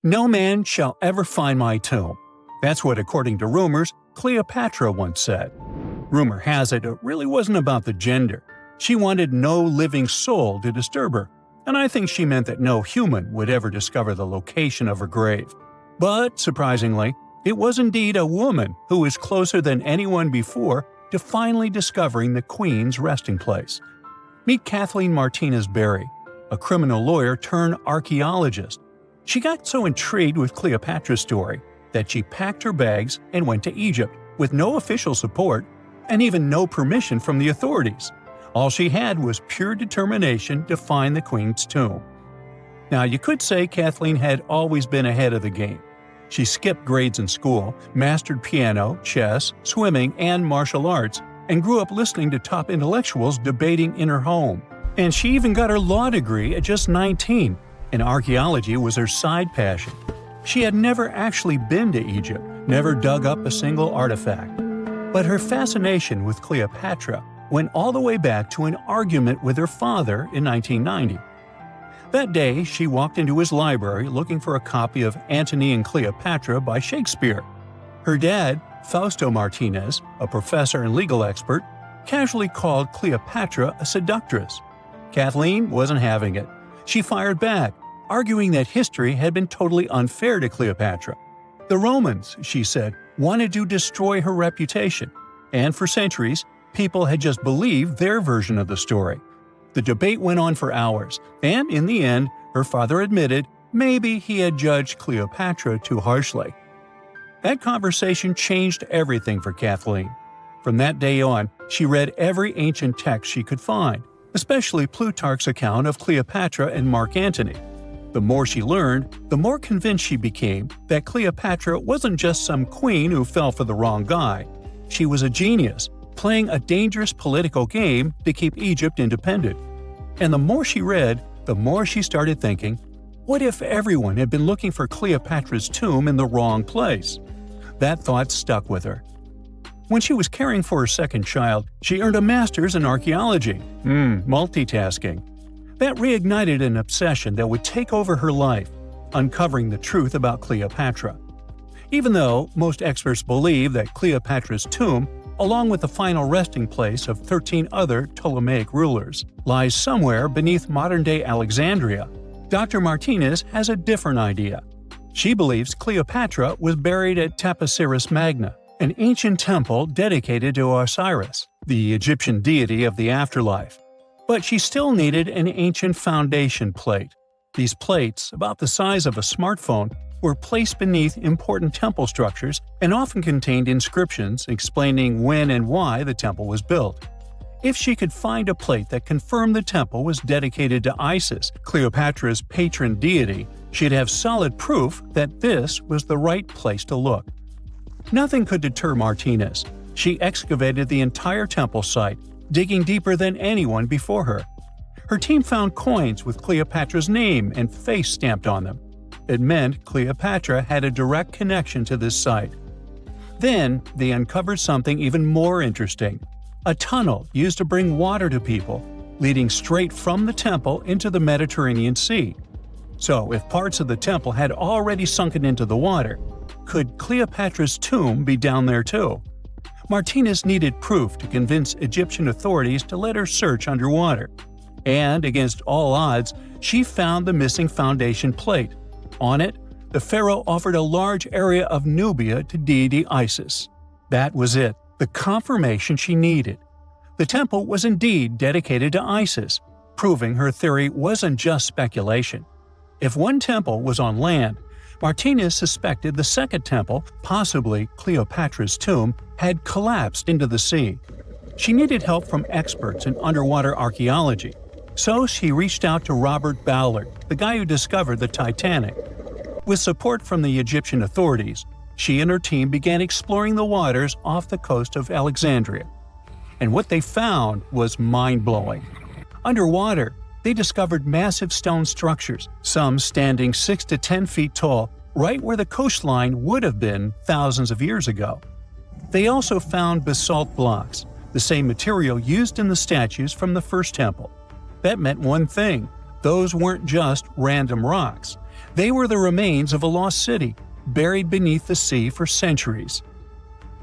"No man shall ever find my tomb." That's what, according to rumors, Cleopatra once said. Rumor has it really wasn't about the gender. She wanted no living soul to disturb her, and I think she meant that no human would ever discover the location of her grave. But, surprisingly, it was indeed a woman who was closer than anyone before to finally discovering the Queen's resting place. Meet Kathleen Martinez Berry, a criminal lawyer turned archaeologist. She got so intrigued with Cleopatra's story that she packed her bags and went to Egypt with no official support and even no permission from the authorities. All she had was pure determination to find the Queen's tomb. Now, you could say Kathleen had always been ahead of the game. She skipped grades in school, mastered piano, chess, swimming, and martial arts, and grew up listening to top intellectuals debating in her home. And she even got her law degree at just 19, and archaeology was her side passion. She had never actually been to Egypt, never dug up a single artifact. But her fascination with Cleopatra went all the way back to an argument with her father in 1990. That day, she walked into his library looking for a copy of Antony and Cleopatra by Shakespeare. Her dad, Fausto Martinez, a professor and legal expert, casually called Cleopatra a seductress. Kathleen wasn't having it. She fired back, arguing that history had been totally unfair to Cleopatra. The Romans, she said, wanted to destroy her reputation, and for centuries, people had just believed their version of the story. The debate went on for hours, and in the end, her father admitted maybe he had judged Cleopatra too harshly. That conversation changed everything for Kathleen. From that day on, she read every ancient text she could find, especially Plutarch's account of Cleopatra and Mark Antony. The more she learned, the more convinced she became that Cleopatra wasn't just some queen who fell for the wrong guy. She was a genius, playing a dangerous political game to keep Egypt independent. And the more she read, the more she started thinking, what if everyone had been looking for Cleopatra's tomb in the wrong place? That thought stuck with her. When she was caring for her second child, she earned a master's in archaeology. Multitasking. That reignited an obsession that would take over her life, uncovering the truth about Cleopatra. Even though most experts believe that Cleopatra's tomb, along with the final resting place of 13 other Ptolemaic rulers, lies somewhere beneath modern-day Alexandria, Dr. Martinez has a different idea. She believes Cleopatra was buried at Taposiris Magna, an ancient temple dedicated to Osiris, the Egyptian deity of the afterlife. But she still needed an ancient foundation plate. These plates, about the size of a smartphone, were placed beneath important temple structures and often contained inscriptions explaining when and why the temple was built. If she could find a plate that confirmed the temple was dedicated to Isis, Cleopatra's patron deity, she'd have solid proof that this was the right place to look. Nothing could deter Martinez. She excavated the entire temple site, digging deeper than anyone before her. Her team found coins with Cleopatra's name and face stamped on them. It meant Cleopatra had a direct connection to this site. Then, they uncovered something even more interesting: a tunnel used to bring water to people, leading straight from the temple into the Mediterranean Sea. So, if parts of the temple had already sunken into the water, could Cleopatra's tomb be down there too? Martinez needed proof to convince Egyptian authorities to let her search underwater. And, against all odds, she found the missing foundation plate. On it, the pharaoh offered a large area of Nubia to deity Isis. That was it, the confirmation she needed. The temple was indeed dedicated to Isis, proving her theory wasn't just speculation. If one temple was on land, Martinez suspected the second temple, possibly Cleopatra's tomb, had collapsed into the sea. She needed help from experts in underwater archaeology, so she reached out to Robert Ballard, the guy who discovered the Titanic. With support from the Egyptian authorities, she and her team began exploring the waters off the coast of Alexandria. And what they found was mind-blowing. Underwater, they discovered massive stone structures, some standing 6 to 10 feet tall, right where the coastline would have been thousands of years ago. They also found basalt blocks, the same material used in the statues from the first temple. That meant one thing: those weren't just random rocks. They were the remains of a lost city, buried beneath the sea for centuries.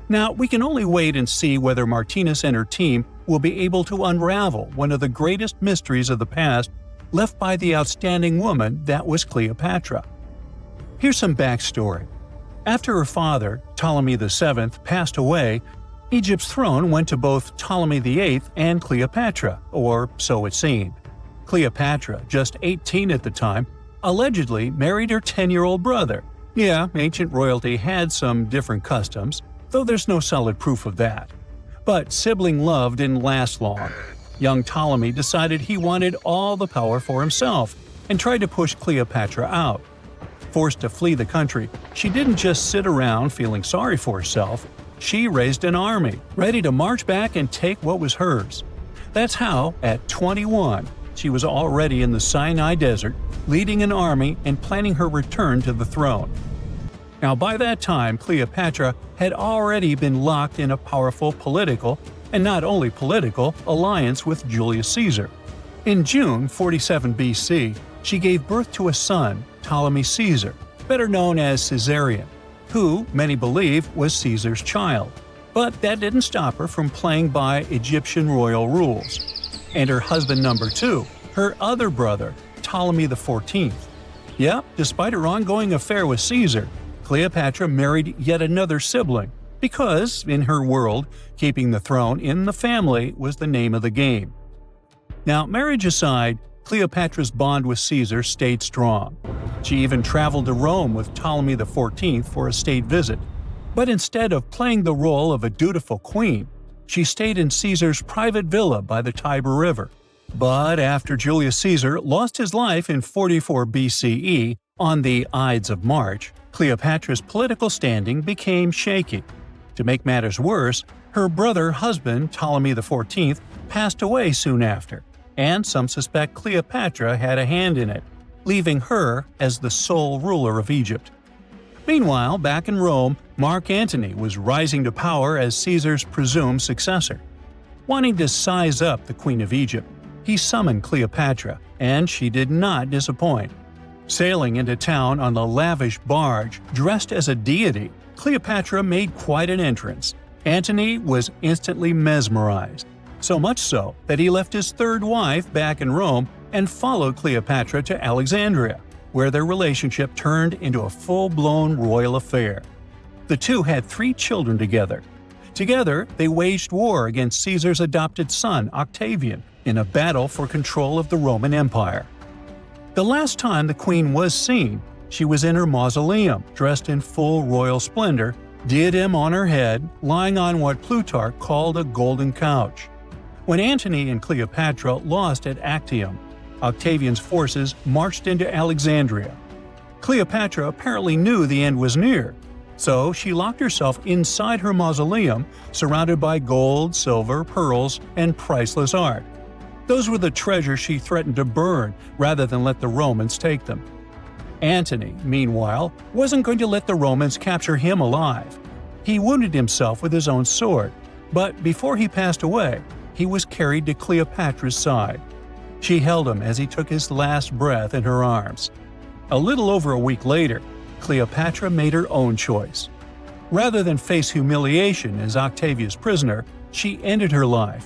Now, we can only wait and see whether Martinez and her team will be able to unravel one of the greatest mysteries of the past left by the outstanding woman that was Cleopatra. Here's some backstory. After her father, Ptolemy VII, passed away, Egypt's throne went to both Ptolemy VIII and Cleopatra, or so it seemed. Cleopatra, just 18 at the time, allegedly married her 10-year-old brother. Yeah, ancient royalty had some different customs, though there's no solid proof of that. But sibling love didn't last long. Young Ptolemy decided he wanted all the power for himself and tried to push Cleopatra out. Forced to flee the country, she didn't just sit around feeling sorry for herself. She raised an army, ready to march back and take what was hers. That's how, at 21, she was already in the Sinai Desert, leading an army and planning her return to the throne. Now, by that time, Cleopatra had already been locked in a powerful political, and not only political, alliance with Julius Caesar. In June 47 BC, she gave birth to a son, Ptolemy Caesar, better known as Caesarion, who, many believe, was Caesar's child. But that didn't stop her from playing by Egyptian royal rules. And her husband number 2, her other brother, Ptolemy XIV. Yep, despite her ongoing affair with Caesar, Cleopatra married yet another sibling, because, in her world, keeping the throne in the family was the name of the game. Now, marriage aside, Cleopatra's bond with Caesar stayed strong. She even traveled to Rome with Ptolemy XIV for a state visit. But instead of playing the role of a dutiful queen, she stayed in Caesar's private villa by the Tiber River. But after Julius Caesar lost his life in 44 BCE on the Ides of March, Cleopatra's political standing became shaky. To make matters worse, her brother-husband Ptolemy XIV passed away soon after, and some suspect Cleopatra had a hand in it, leaving her as the sole ruler of Egypt. Meanwhile, back in Rome, Mark Antony was rising to power as Caesar's presumed successor. Wanting to size up the Queen of Egypt, he summoned Cleopatra, and she did not disappoint. Sailing into town on a lavish barge, dressed as a deity, Cleopatra made quite an entrance. Antony was instantly mesmerized, so much so that he left his third wife back in Rome and followed Cleopatra to Alexandria, where their relationship turned into a full-blown royal affair. The two had 3 children together. Together, they waged war against Caesar's adopted son, Octavian, in a battle for control of the Roman Empire. The last time the queen was seen, she was in her mausoleum, dressed in full royal splendor, diadem on her head, lying on what Plutarch called a golden couch. When Antony and Cleopatra lost at Actium, Octavian's forces marched into Alexandria. Cleopatra apparently knew the end was near, so she locked herself inside her mausoleum, surrounded by gold, silver, pearls, and priceless art. Those were the treasures she threatened to burn rather than let the Romans take them. Antony, meanwhile, wasn't going to let the Romans capture him alive. He wounded himself with his own sword, but before he passed away, he was carried to Cleopatra's side. She held him as he took his last breath in her arms. A little over a week later, Cleopatra made her own choice. Rather than face humiliation as Octavia's prisoner, she ended her life.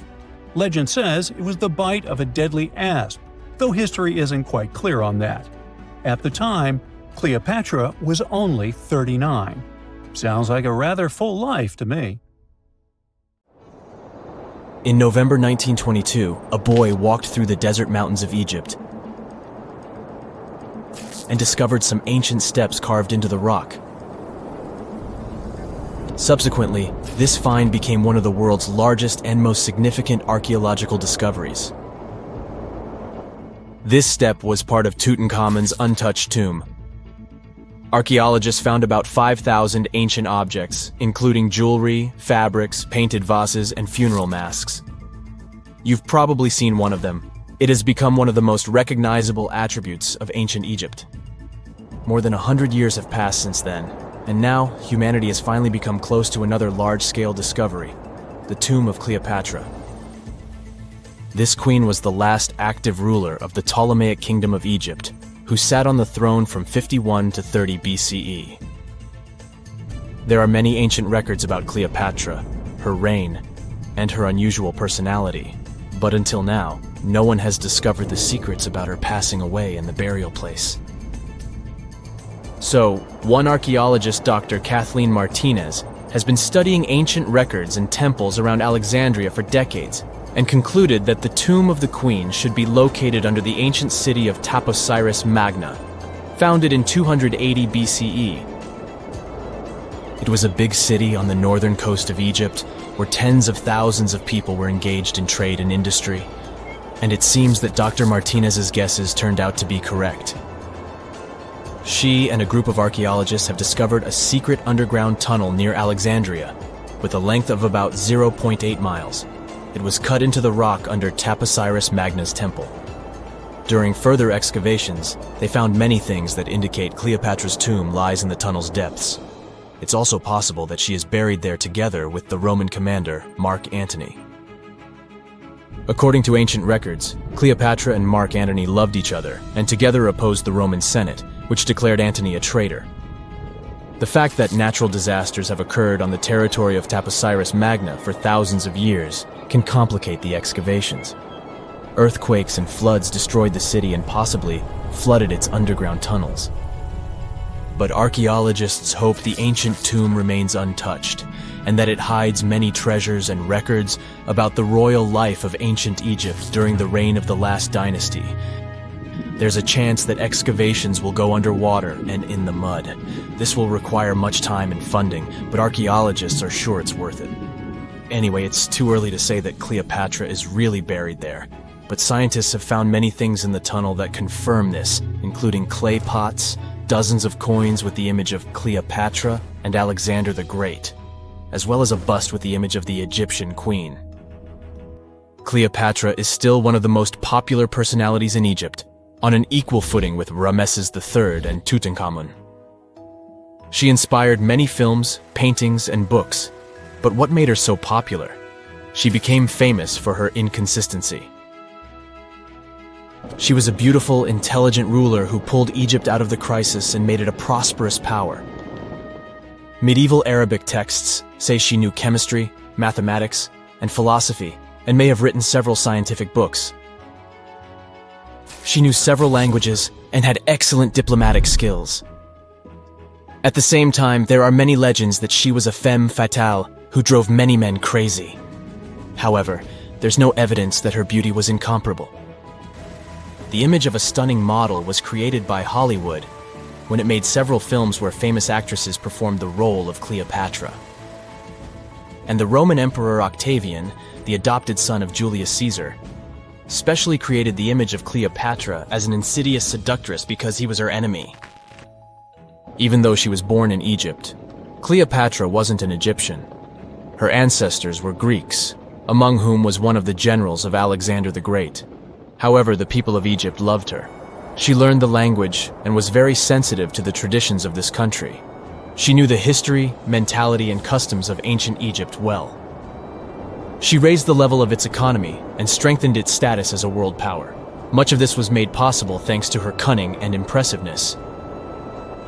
Legend says it was the bite of a deadly asp, though history isn't quite clear on that. At the time, Cleopatra was only 39. Sounds like a rather full life to me. In November 1922, a boy walked through the desert mountains of Egypt and discovered some ancient steps carved into the rock. Subsequently, this find became one of the world's largest and most significant archaeological discoveries. This step was part of Tutankhamun's untouched tomb. Archaeologists found about 5,000 ancient objects, including jewelry, fabrics, painted vases, and funeral masks. You've probably seen one of them. It has become one of the most recognizable attributes of ancient Egypt. More than 100 years have passed since then, and now humanity has finally become close to another large-scale discovery, the tomb of Cleopatra. This queen was the last active ruler of the Ptolemaic Kingdom of Egypt, who sat on the throne from 51 to 30 BCE. There are many ancient records about Cleopatra, her reign, and her unusual personality, but until now, no one has discovered the secrets about her passing away in the burial place. So, one archaeologist, Dr. Kathleen Martinez, has been studying ancient records and temples around Alexandria for decades and concluded that the tomb of the queen should be located under the ancient city of Taposiris Magna, founded in 280 BCE. It was a big city on the northern coast of Egypt where tens of thousands of people were engaged in trade and industry, and it seems that Dr. Martinez's guesses turned out to be correct. She and a group of archaeologists have discovered a secret underground tunnel near Alexandria with a length of about 0.8 miles. It was cut into the rock under Taposiris Magna's temple. During further excavations, they found many things that indicate Cleopatra's tomb lies in the tunnel's depths. It's also possible that she is buried there together with the Roman commander, Mark Antony. According to ancient records, Cleopatra and Mark Antony loved each other and together opposed the Roman Senate, which declared Antony a traitor. The fact that natural disasters have occurred on the territory of Taposiris Magna for thousands of years can complicate the excavations. Earthquakes and floods destroyed the city and possibly flooded its underground tunnels. But archaeologists hope the ancient tomb remains untouched, and that it hides many treasures and records about the royal life of ancient Egypt during the reign of the last dynasty. There's a chance that excavations will go underwater and in the mud. This will require much time and funding, but archaeologists are sure it's worth it. Anyway, it's too early to say that Cleopatra is really buried there, but scientists have found many things in the tunnel that confirm this, including clay pots, dozens of coins with the image of Cleopatra and Alexander the Great, as well as a bust with the image of the Egyptian queen. Cleopatra is still one of the most popular personalities in Egypt, on an equal footing with Ramesses III and Tutankhamun. She inspired many films, paintings, and books, but what made her so popular? She became famous for her inconsistency. She was a beautiful, intelligent ruler who pulled Egypt out of the crisis and made it a prosperous power. Medieval Arabic texts say she knew chemistry, mathematics, and philosophy, and may have written several scientific books. She knew several languages and had excellent diplomatic skills. At the same time, there are many legends that she was a femme fatale who drove many men crazy. However, there's no evidence that her beauty was incomparable. The image of a stunning model was created by Hollywood when it made several films where famous actresses performed the role of Cleopatra. And the Roman Emperor Octavian, the adopted son of Julius Caesar, specially created the image of Cleopatra as an insidious seductress because he was her enemy. Even though she was born in Egypt, Cleopatra wasn't an Egyptian. Her ancestors were Greeks, among whom was one of the generals of Alexander the Great. However, the people of Egypt loved her. She learned the language and was very sensitive to the traditions of this country. She knew the history, mentality, and customs of ancient Egypt well. She raised the level of its economy and strengthened its status as a world power. Much of this was made possible thanks to her cunning and impressiveness.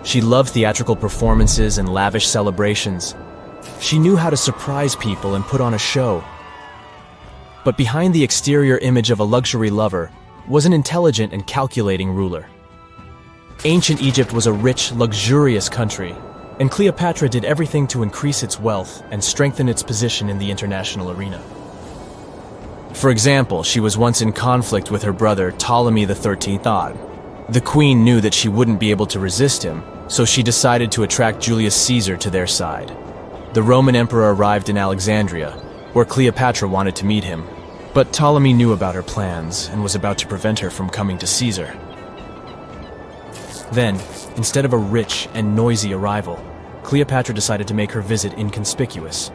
She loved theatrical performances and lavish celebrations. She knew how to surprise people and put on a show. But behind the exterior image of a luxury lover was an intelligent and calculating ruler. Ancient Egypt was a rich, luxurious country, and Cleopatra did everything to increase its wealth and strengthen its position in the international arena. For example, she was once in conflict with her brother Ptolemy XIII. The queen knew that she wouldn't be able to resist him, so she decided to attract Julius Caesar to their side. The Roman emperor arrived in Alexandria, where Cleopatra wanted to meet him, but Ptolemy knew about her plans and was about to prevent her from coming to Caesar. Then, instead of a rich and noisy arrival, Cleopatra decided to make her visit inconspicuous.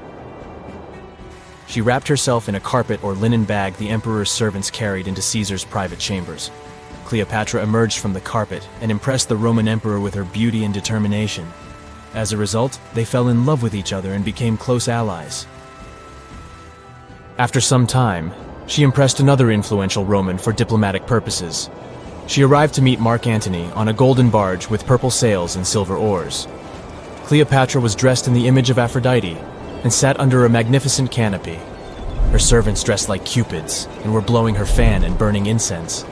She wrapped herself in a carpet or linen bag the emperor's servants carried into Caesar's private chambers. Cleopatra emerged from the carpet and impressed the Roman emperor with her beauty and determination. As a result, they fell in love with each other and became close allies. After some time, she impressed another influential Roman for diplomatic purposes. She arrived to meet Mark Antony on a golden barge with purple sails and silver oars. Cleopatra was dressed in the image of Aphrodite and sat under a magnificent canopy. Her servants dressed like cupids and were blowing her fan and burning incense.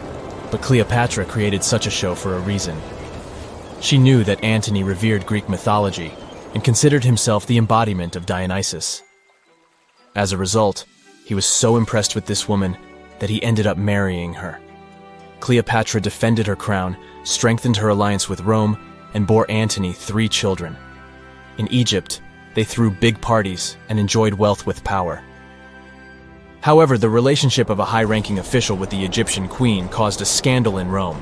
But Cleopatra created such a show for a reason. She knew that Antony revered Greek mythology and considered himself the embodiment of Dionysus. As a result, he was so impressed with this woman that he ended up marrying her. Cleopatra defended her crown, strengthened her alliance with Rome, and bore Antony 3 children. In Egypt, they threw big parties and enjoyed wealth with power. However, the relationship of a high-ranking official with the Egyptian queen caused a scandal in Rome.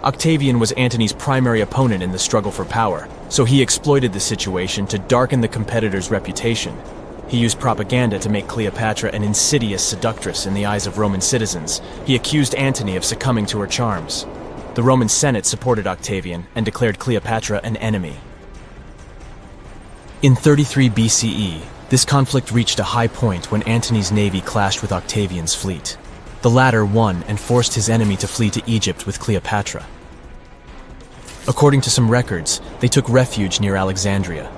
Octavian was Antony's primary opponent in the struggle for power, so he exploited the situation to darken the competitor's reputation. He used propaganda to make Cleopatra an insidious seductress in the eyes of Roman citizens. He accused Antony of succumbing to her charms. The Roman Senate supported Octavian and declared Cleopatra an enemy. In 33 BCE, this conflict reached a high point when Antony's navy clashed with Octavian's fleet. The latter won and forced his enemy to flee to Egypt with Cleopatra. According to some records, they took refuge near Alexandria.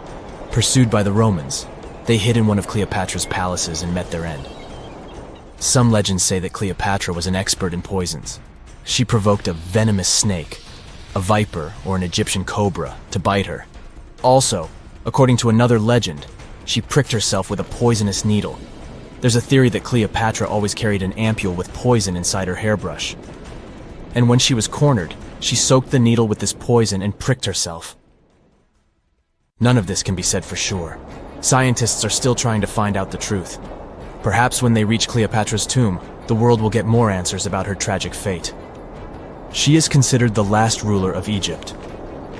Pursued by the Romans, they hid in one of Cleopatra's palaces and met their end. Some legends say that Cleopatra was an expert in poisons. She provoked a venomous snake, a viper or an Egyptian cobra, to bite her. Also, according to another legend, she pricked herself with a poisonous needle. There's a theory that Cleopatra always carried an ampule with poison inside her hairbrush. And when she was cornered, she soaked the needle with this poison and pricked herself. None of this can be said for sure. Scientists are still trying to find out the truth. Perhaps when they reach Cleopatra's tomb, the world will get more answers about her tragic fate. She is considered the last ruler of Egypt.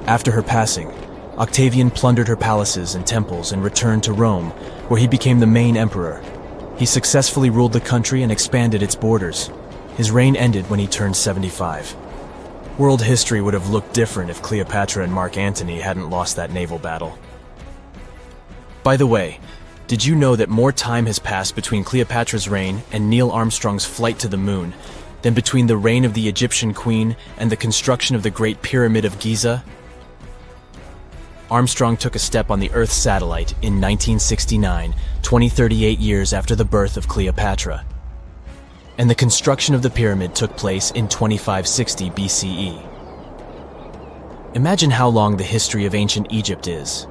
After her passing, Octavian plundered her palaces and temples and returned to Rome, where he became the main emperor. He successfully ruled the country and expanded its borders. His reign ended when he turned 75. World history would have looked different if Cleopatra and Mark Antony hadn't lost that naval battle. By the way, did you know that more time has passed between Cleopatra's reign and Neil Armstrong's flight to the moon than between the reign of the Egyptian queen and the construction of the Great Pyramid of Giza? Armstrong took a step on the Earth satellite in 1969, 38 years after the birth of Cleopatra. And the construction of the pyramid took place in 2560 BCE. Imagine how long the history of ancient Egypt is.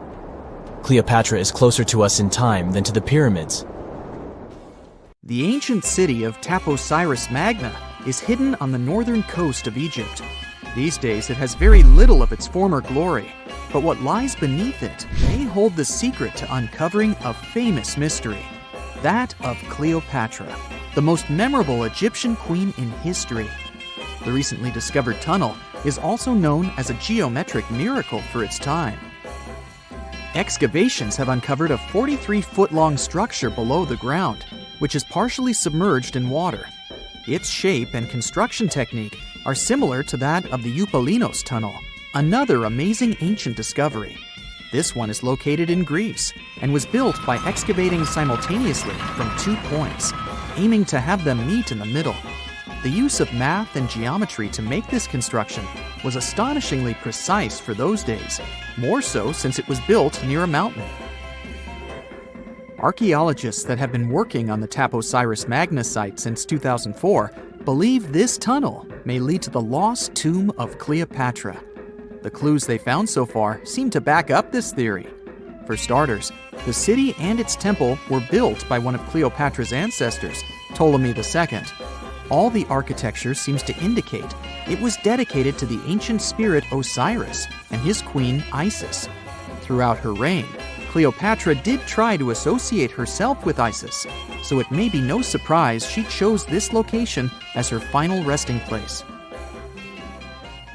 Cleopatra is closer to us in time than to the pyramids. The ancient city of Thutmose Magna is hidden on the northern coast of Egypt. These days it has very little of its former glory, but what lies beneath it may hold the secret to uncovering a famous mystery, that of Cleopatra, the most memorable Egyptian queen in history. The recently discovered tunnel is also known as a geometric miracle for its time. Excavations have uncovered a 43-foot-long structure below the ground, which is partially submerged in water. Its shape and construction technique are similar to that of the Eupalinos tunnel, another amazing ancient discovery. This one is located in Greece and was built by excavating simultaneously from 2 points, aiming to have them meet in the middle. The use of math and geometry to make this construction was astonishingly precise for those days, more so since it was built near a mountain. Archaeologists that have been working on the Thutmose Magna site since 2004 believe this tunnel may lead to the lost tomb of Cleopatra. The clues they found so far seem to back up this theory. For starters, the city and its temple were built by one of Cleopatra's ancestors, Ptolemy II. All the architecture seems to indicate it was dedicated to the ancient spirit Osiris and his queen Isis. Throughout her reign, Cleopatra did try to associate herself with Isis, so it may be no surprise she chose this location as her final resting place.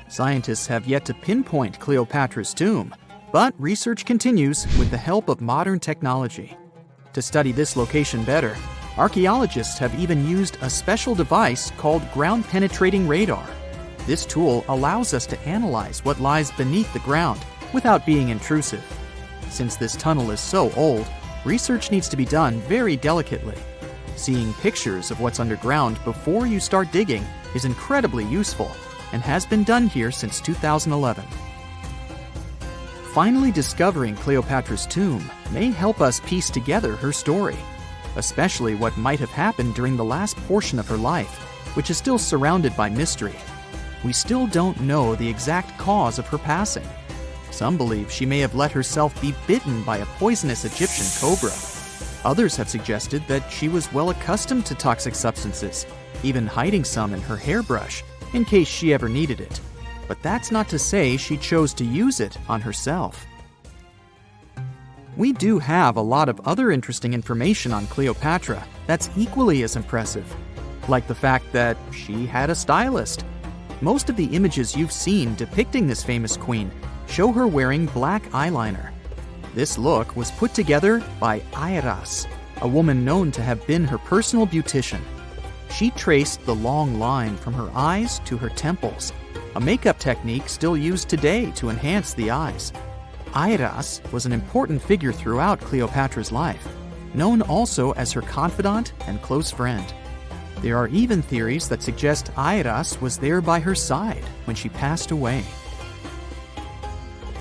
Scientists have yet to pinpoint Cleopatra's tomb, but research continues with the help of modern technology. To study this location better, archaeologists have even used a special device called ground-penetrating radar. This tool allows us to analyze what lies beneath the ground without being intrusive. Since this tunnel is so old, research needs to be done very delicately. Seeing pictures of what's underground before you start digging is incredibly useful. and has been done here since 2011. Finally discovering Cleopatra's tomb may help us piece together her story, especially what might have happened during the last portion of her life, which is still surrounded by mystery. We still don't know the exact cause of her passing. Some believe she may have let herself be bitten by a poisonous Egyptian cobra. Others have suggested that she was well accustomed to toxic substances, even hiding some in her hairbrush in case she ever needed it. But that's not to say she chose to use it on herself. We do have a lot of other interesting information on Cleopatra that's equally as impressive, like the fact that she had a stylist. Most of the images you've seen depicting this famous queen show her wearing black eyeliner. This look was put together by Airas, a woman known to have been her personal beautician. She traced the long line from her eyes to her temples, a makeup technique still used today to enhance the eyes. Airas was an important figure throughout Cleopatra's life, known also as her confidant and close friend. There are even theories that suggest Airas was there by her side when she passed away.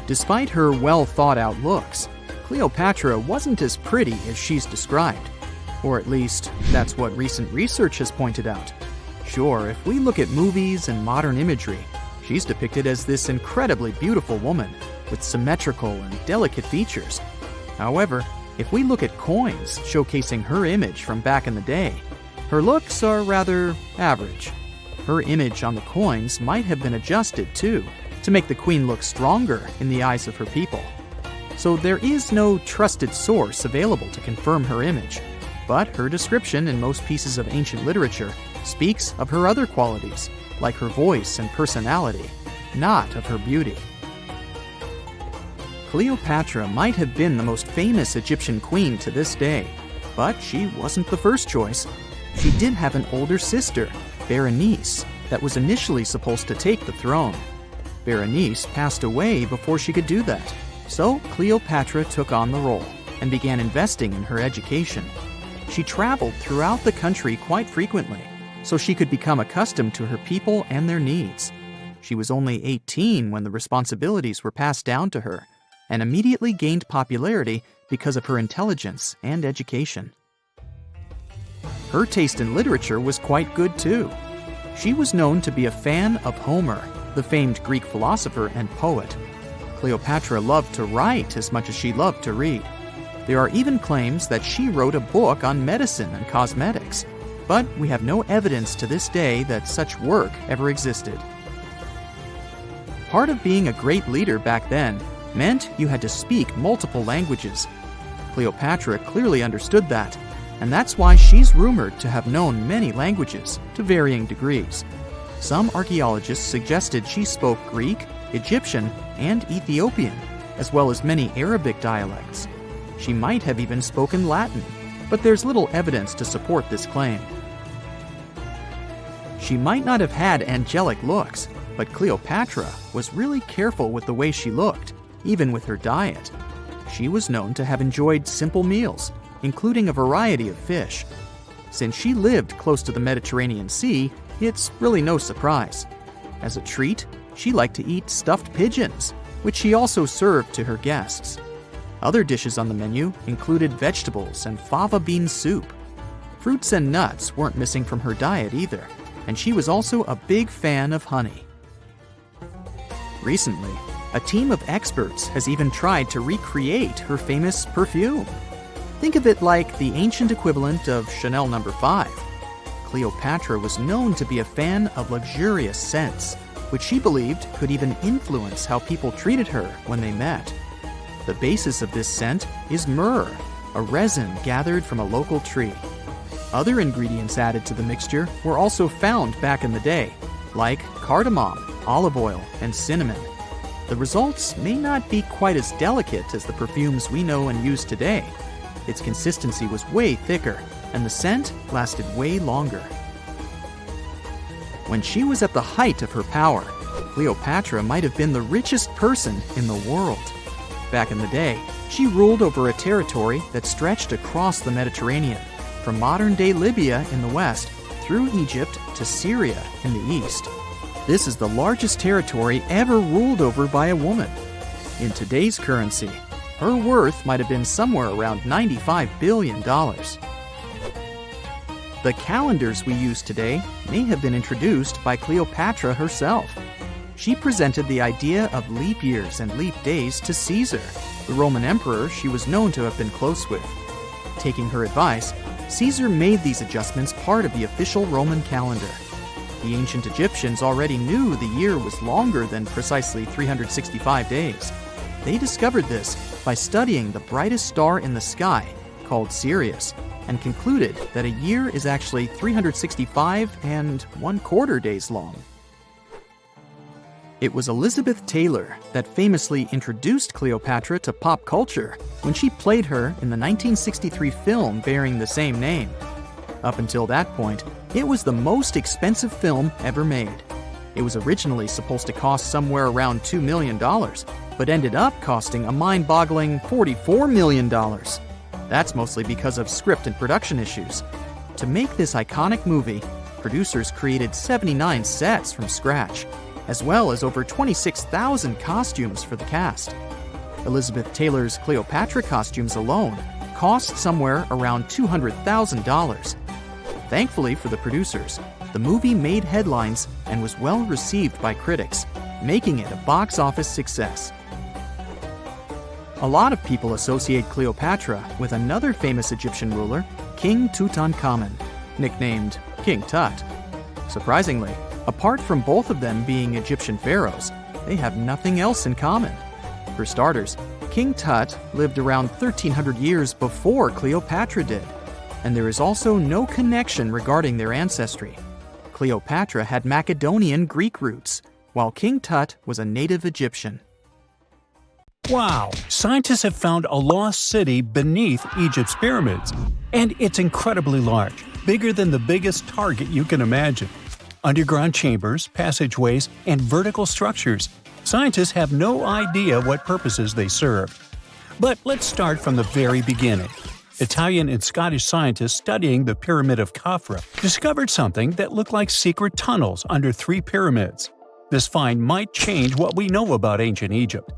Despite her well-thought-out looks, Cleopatra wasn't as pretty as she's described. Or at least, that's what recent research has pointed out. Sure, if we look at movies and modern imagery, she's depicted as this incredibly beautiful woman with symmetrical and delicate features. However, if we look at coins showcasing her image from back in the day, her looks are rather average. Her image on the coins might have been adjusted, too, to make the queen look stronger in the eyes of her people. So there is no trusted source available to confirm her image, but her description in most pieces of ancient literature speaks of her other qualities, like her voice and personality, not of her beauty. Cleopatra might have been the most famous Egyptian queen to this day, but she wasn't the first choice. She did have an older sister, Berenice, that was initially supposed to take the throne. Berenice passed away before she could do that, so Cleopatra took on the role and began investing in her education. She traveled throughout the country quite frequently, so she could become accustomed to her people and their needs. She was only 18 when the responsibilities were passed down to her, and immediately gained popularity because of her intelligence and education. Her taste in literature was quite good too. She was known to be a fan of Homer, the famed Greek philosopher and poet. Cleopatra loved to write as much as she loved to read. There are even claims that she wrote a book on medicine and cosmetics, but we have no evidence to this day that such work ever existed. Part of being a great leader back then meant you had to speak multiple languages. Cleopatra clearly understood that, and that's why she's rumored to have known many languages to varying degrees. Some archaeologists suggested she spoke Greek, Egyptian, and Ethiopian, as well as many Arabic dialects. She might have even spoken Latin, but there's little evidence to support this claim. She might not have had angelic looks, but Cleopatra was really careful with the way she looked, even with her diet. She was known to have enjoyed simple meals, including a variety of fish. Since she lived close to the Mediterranean Sea, it's really no surprise. As a treat, she liked to eat stuffed pigeons, which she also served to her guests. Other dishes on the menu included vegetables and fava bean soup. Fruits and nuts weren't missing from her diet either, and she was also a big fan of honey. Recently, a team of experts has even tried to recreate her famous perfume. Think of it like the ancient equivalent of Chanel No. 5. Cleopatra was known to be a fan of luxurious scents, which she believed could even influence how people treated her when they met. The basis of this scent is myrrh, a resin gathered from a local tree. Other ingredients added to the mixture were also found back in the day, like cardamom, olive oil, and cinnamon. The results may not be quite as delicate as the perfumes we know and use today. Its consistency was way thicker, and the scent lasted way longer. When she was at the height of her power, Cleopatra might have been the richest person in the world. Back in the day, she ruled over a territory that stretched across the Mediterranean, from modern-day Libya in the west through Egypt to Syria in the east. This is the largest territory ever ruled over by a woman. In today's currency, her worth might have been somewhere around $95 billion. The calendars we use today may have been introduced by Cleopatra herself. She presented the idea of leap years and leap days to Caesar, the Roman emperor she was known to have been close with. Taking her advice, Caesar made these adjustments part of the official Roman calendar. The ancient Egyptians already knew the year was longer than precisely 365 days. They discovered this by studying the brightest star in the sky, called Sirius, and concluded that a year is actually 365 and 1/4 days long. It was Elizabeth Taylor that famously introduced Cleopatra to pop culture when she played her in the 1963 film bearing the same name. Up until that point, it was the most expensive film ever made. It was originally supposed to cost somewhere around $2 million, but ended up costing a mind-boggling $44 million. That's mostly because of script and production issues. To make this iconic movie, producers created 79 sets from scratch, as well as over 26,000 costumes for the cast. Elizabeth Taylor's Cleopatra costumes alone cost somewhere around $200,000. Thankfully for the producers, the movie made headlines and was well received by critics, making it a box office success. A lot of people associate Cleopatra with another famous Egyptian ruler, King Tutankhamun, nicknamed King Tut. Surprisingly, apart from both of them being Egyptian pharaohs, they have nothing else in common. For starters, King Tut lived around 1,300 years before Cleopatra did, and there is also no connection regarding their ancestry. Cleopatra had Macedonian Greek roots, while King Tut was a native Egyptian. Wow! Scientists have found a lost city beneath Egypt's pyramids. And it's incredibly large, bigger than the biggest target you can imagine. Underground chambers, passageways, and vertical structures. Scientists have no idea what purposes they serve. But let's start from the very beginning. Italian and Scottish scientists studying the Pyramid of Khafra discovered something that looked like secret tunnels under 3 pyramids. This find might change what we know about ancient Egypt.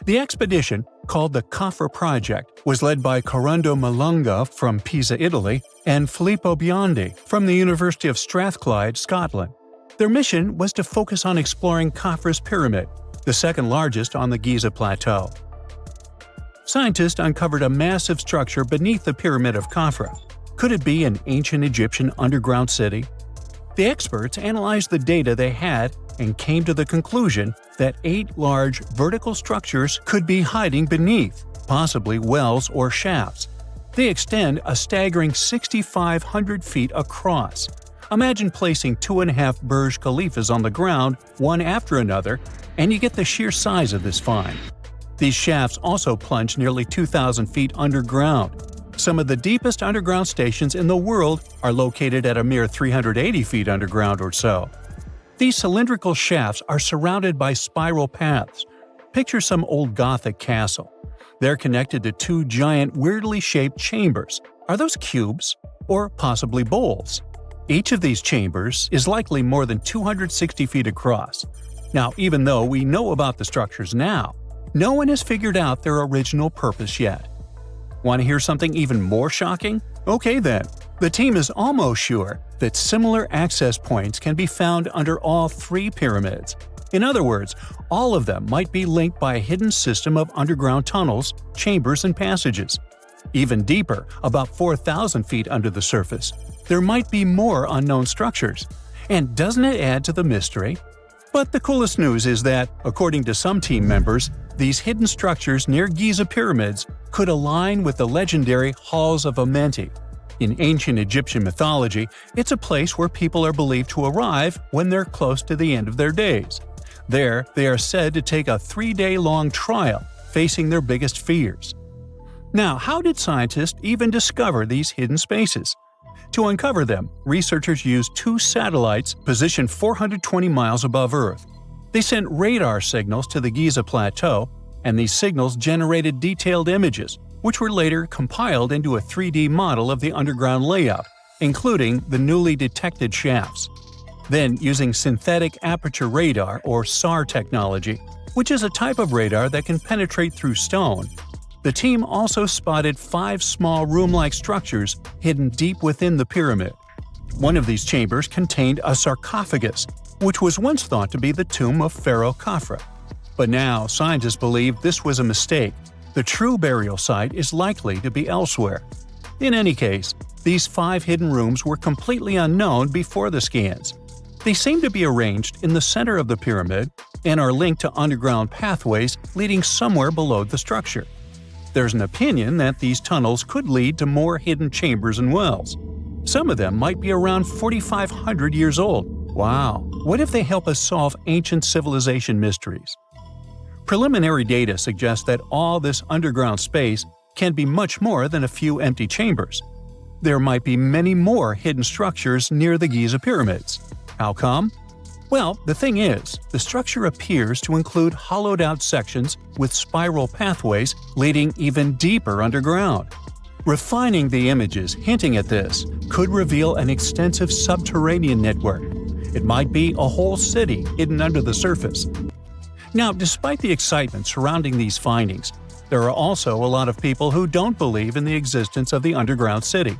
The expedition, called the Khafra Project, was led by Corrado Malunga from Pisa, Italy, and Filippo Biondi from the University of Strathclyde, Scotland. Their mission was to focus on exploring Khafra's pyramid, the second largest on the Giza Plateau. Scientists uncovered a massive structure beneath the Pyramid of Khafra. Could it be an ancient Egyptian underground city? The experts analyzed the data they had and came to the conclusion that 8 large vertical structures could be hiding beneath, possibly wells or shafts. They extend a staggering 6,500 feet across. Imagine placing 2.5 Burj Khalifas on the ground, one after another, and you get the sheer size of this find. These shafts also plunge nearly 2,000 feet underground. Some of the deepest underground stations in the world are located at a mere 380 feet underground or so. These cylindrical shafts are surrounded by spiral paths. Picture some old Gothic castle. They're connected to 2 giant, weirdly shaped chambers. Are those cubes? Or possibly bowls? Each of these chambers is likely more than 260 feet across. Now, even though we know about the structures now, no one has figured out their original purpose yet. Want to hear something even more shocking? Okay then. The team is almost sure that similar access points can be found under all 3 pyramids. In other words, all of them might be linked by a hidden system of underground tunnels, chambers, and passages. Even deeper, about 4,000 feet under the surface, there might be more unknown structures. And doesn't it add to the mystery? But the coolest news is that, according to some team members, these hidden structures near Giza pyramids could align with the legendary Halls of Amenti. In ancient Egyptian mythology, it's a place where people are believed to arrive when they're close to the end of their days. There, they are said to take a 3-day-long trial, facing their biggest fears. Now, how did scientists even discover these hidden spaces? To uncover them, researchers used 2 satellites positioned 420 miles above Earth. They sent radar signals to the Giza Plateau, and these signals generated detailed images, which were later compiled into a 3D model of the underground layout, including the newly detected shafts. Then, using synthetic aperture radar or SAR technology, which is a type of radar that can penetrate through stone, the team also spotted 5 small room-like structures hidden deep within the pyramid. One of these chambers contained a sarcophagus, which was once thought to be the tomb of Pharaoh Khafre. But now, scientists believe this was a mistake. The true burial site is likely to be elsewhere. In any case, these 5 hidden rooms were completely unknown before the scans. They seem to be arranged in the center of the pyramid and are linked to underground pathways leading somewhere below the structure. There's an opinion that these tunnels could lead to more hidden chambers and wells. Some of them might be around 4,500 years old. Wow! What if they help us solve ancient civilization mysteries? Preliminary data suggests that all this underground space can be much more than a few empty chambers. There might be many more hidden structures near the Giza pyramids. How come? Well, the thing is, the structure appears to include hollowed-out sections with spiral pathways leading even deeper underground. Refining the images hinting at this could reveal an extensive subterranean network. It might be a whole city hidden under the surface. Now, despite the excitement surrounding these findings, there are also a lot of people who don't believe in the existence of the underground city.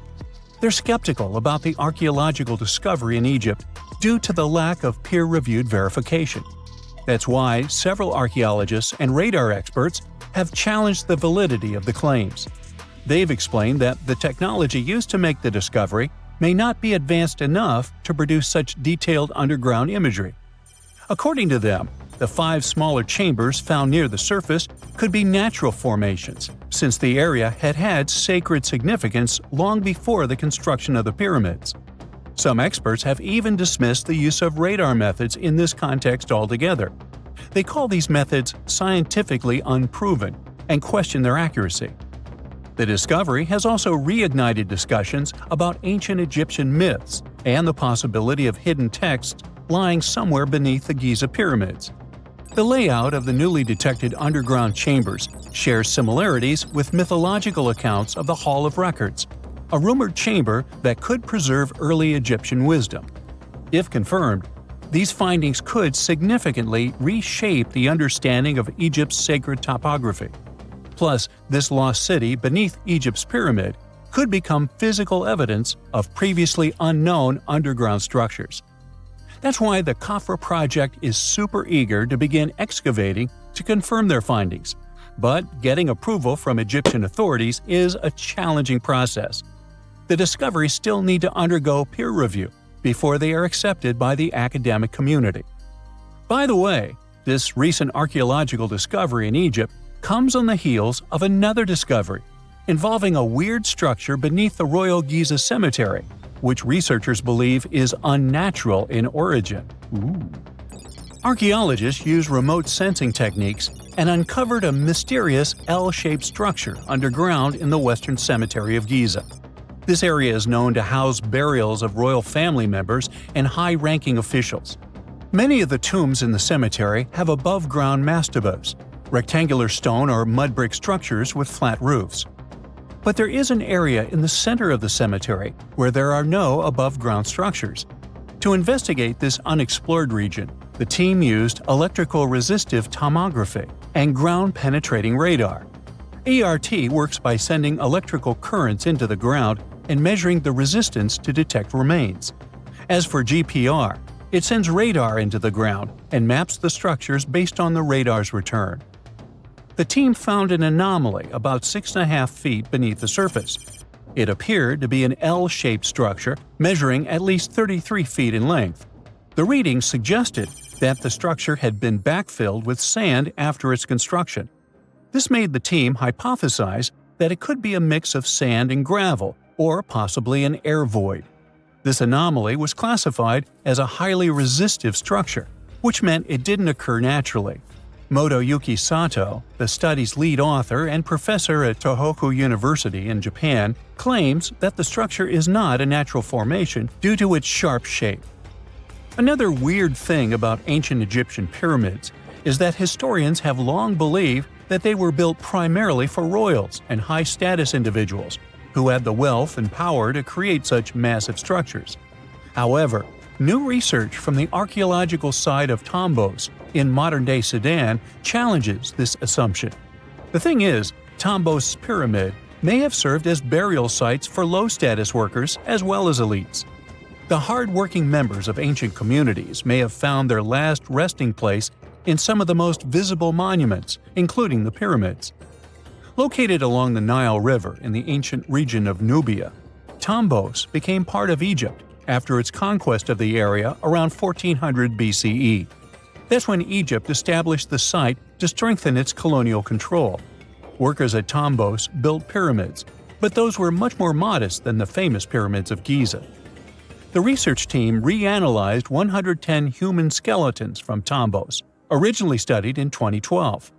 They're skeptical about the archaeological discovery in Egypt due to the lack of peer-reviewed verification. That's why several archaeologists and radar experts have challenged the validity of the claims. They've explained that the technology used to make the discovery may not be advanced enough to produce such detailed underground imagery. According to them, the 5 smaller chambers found near the surface could be natural formations, since the area had had sacred significance long before the construction of the pyramids. Some experts have even dismissed the use of radar methods in this context altogether. They call these methods scientifically unproven and question their accuracy. The discovery has also reignited discussions about ancient Egyptian myths and the possibility of hidden texts lying somewhere beneath the Giza pyramids. The layout of the newly detected underground chambers shares similarities with mythological accounts of the Hall of Records, a rumored chamber that could preserve early Egyptian wisdom. If confirmed, these findings could significantly reshape the understanding of Egypt's sacred topography. Plus, this lost city beneath Egypt's pyramid could become physical evidence of previously unknown underground structures. That's why the Khafre project is super eager to begin excavating to confirm their findings. But getting approval from Egyptian authorities is a challenging process. The discoveries still need to undergo peer review before they are accepted by the academic community. By the way, this recent archaeological discovery in Egypt comes on the heels of another discovery involving a weird structure beneath the Royal Giza Cemetery, which researchers believe is unnatural in origin. Archaeologists used remote sensing techniques and uncovered a mysterious L-shaped structure underground in the Western Cemetery of Giza. This area is known to house burials of royal family members and high-ranking officials. Many of the tombs in the cemetery have above-ground mastabas, rectangular stone or mud brick structures with flat roofs. But there is an area in the center of the cemetery where there are no above-ground structures. To investigate this unexplored region, the team used electrical resistive tomography and ground-penetrating radar. ERT works by sending electrical currents into the ground and measuring the resistance to detect remains. As for GPR, it sends radar into the ground and maps the structures based on the radar's return. The team found an anomaly about 6.5 feet beneath the surface. It appeared to be an L-shaped structure measuring at least 33 feet in length. The readings suggested that the structure had been backfilled with sand after its construction. This made the team hypothesize that it could be a mix of sand and gravel, or possibly an air void. This anomaly was classified as a highly resistive structure, which meant it didn't occur naturally. Motoyuki Sato, the study's lead author and professor at Tohoku University in Japan, claims that the structure is not a natural formation due to its sharp shape. Another weird thing about ancient Egyptian pyramids is that historians have long believed that they were built primarily for royals and high-status individuals who had the wealth and power to create such massive structures. However, New research from the archaeological site of Thutmose in modern-day Sudan challenges this assumption. The thing is, Thutmose's pyramid may have served as burial sites for low-status workers as well as elites. The hard-working members of ancient communities may have found their last resting place in some of the most visible monuments, including the pyramids. Located along the Nile River in the ancient region of Nubia, Thutmose became part of Egypt after its conquest of the area around 1400 BCE. That's when Egypt established the site to strengthen its colonial control. Workers at Thutmose built pyramids, but those were much more modest than the famous pyramids of Giza. The research team reanalyzed 110 human skeletons from Thutmose, originally studied in 2012.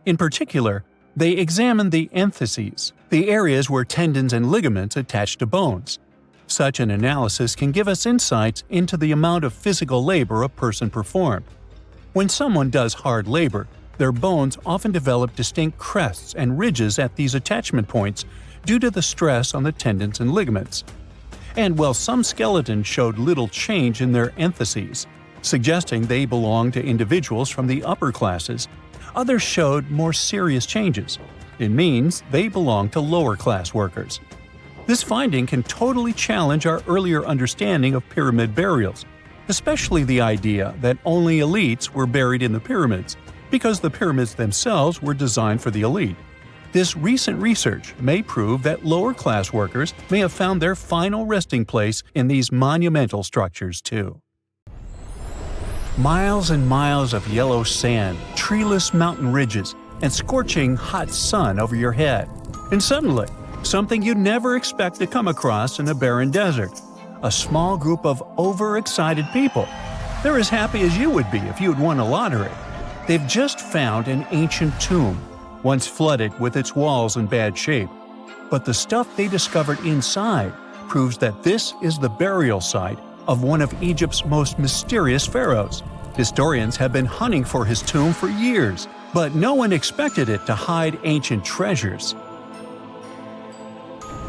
In particular, they examined the entheses, the areas where tendons and ligaments attach to bones. Such an analysis can give us insights into the amount of physical labor a person performed. When someone does hard labor, their bones often develop distinct crests and ridges at these attachment points due to the stress on the tendons and ligaments. And while some skeletons showed little change in their entheses, suggesting they belonged to individuals from the upper classes, others showed more serious changes. It means they belong to lower-class workers. This finding can totally challenge our earlier understanding of pyramid burials, especially the idea that only elites were buried in the pyramids, because the pyramids themselves were designed for the elite. This recent research may prove that lower-class workers may have found their final resting place in these monumental structures too. Miles and miles of yellow sand, treeless mountain ridges, and scorching hot sun over your head. And suddenly, something you'd never expect to come across in a barren desert. A small group of overexcited people. They're as happy as you would be if you'd won a lottery. They've just found an ancient tomb, once flooded with its walls in bad shape. But the stuff they discovered inside proves that this is the burial site of one of Egypt's most mysterious pharaohs. Historians have been hunting for his tomb for years, but no one expected it to hide ancient treasures.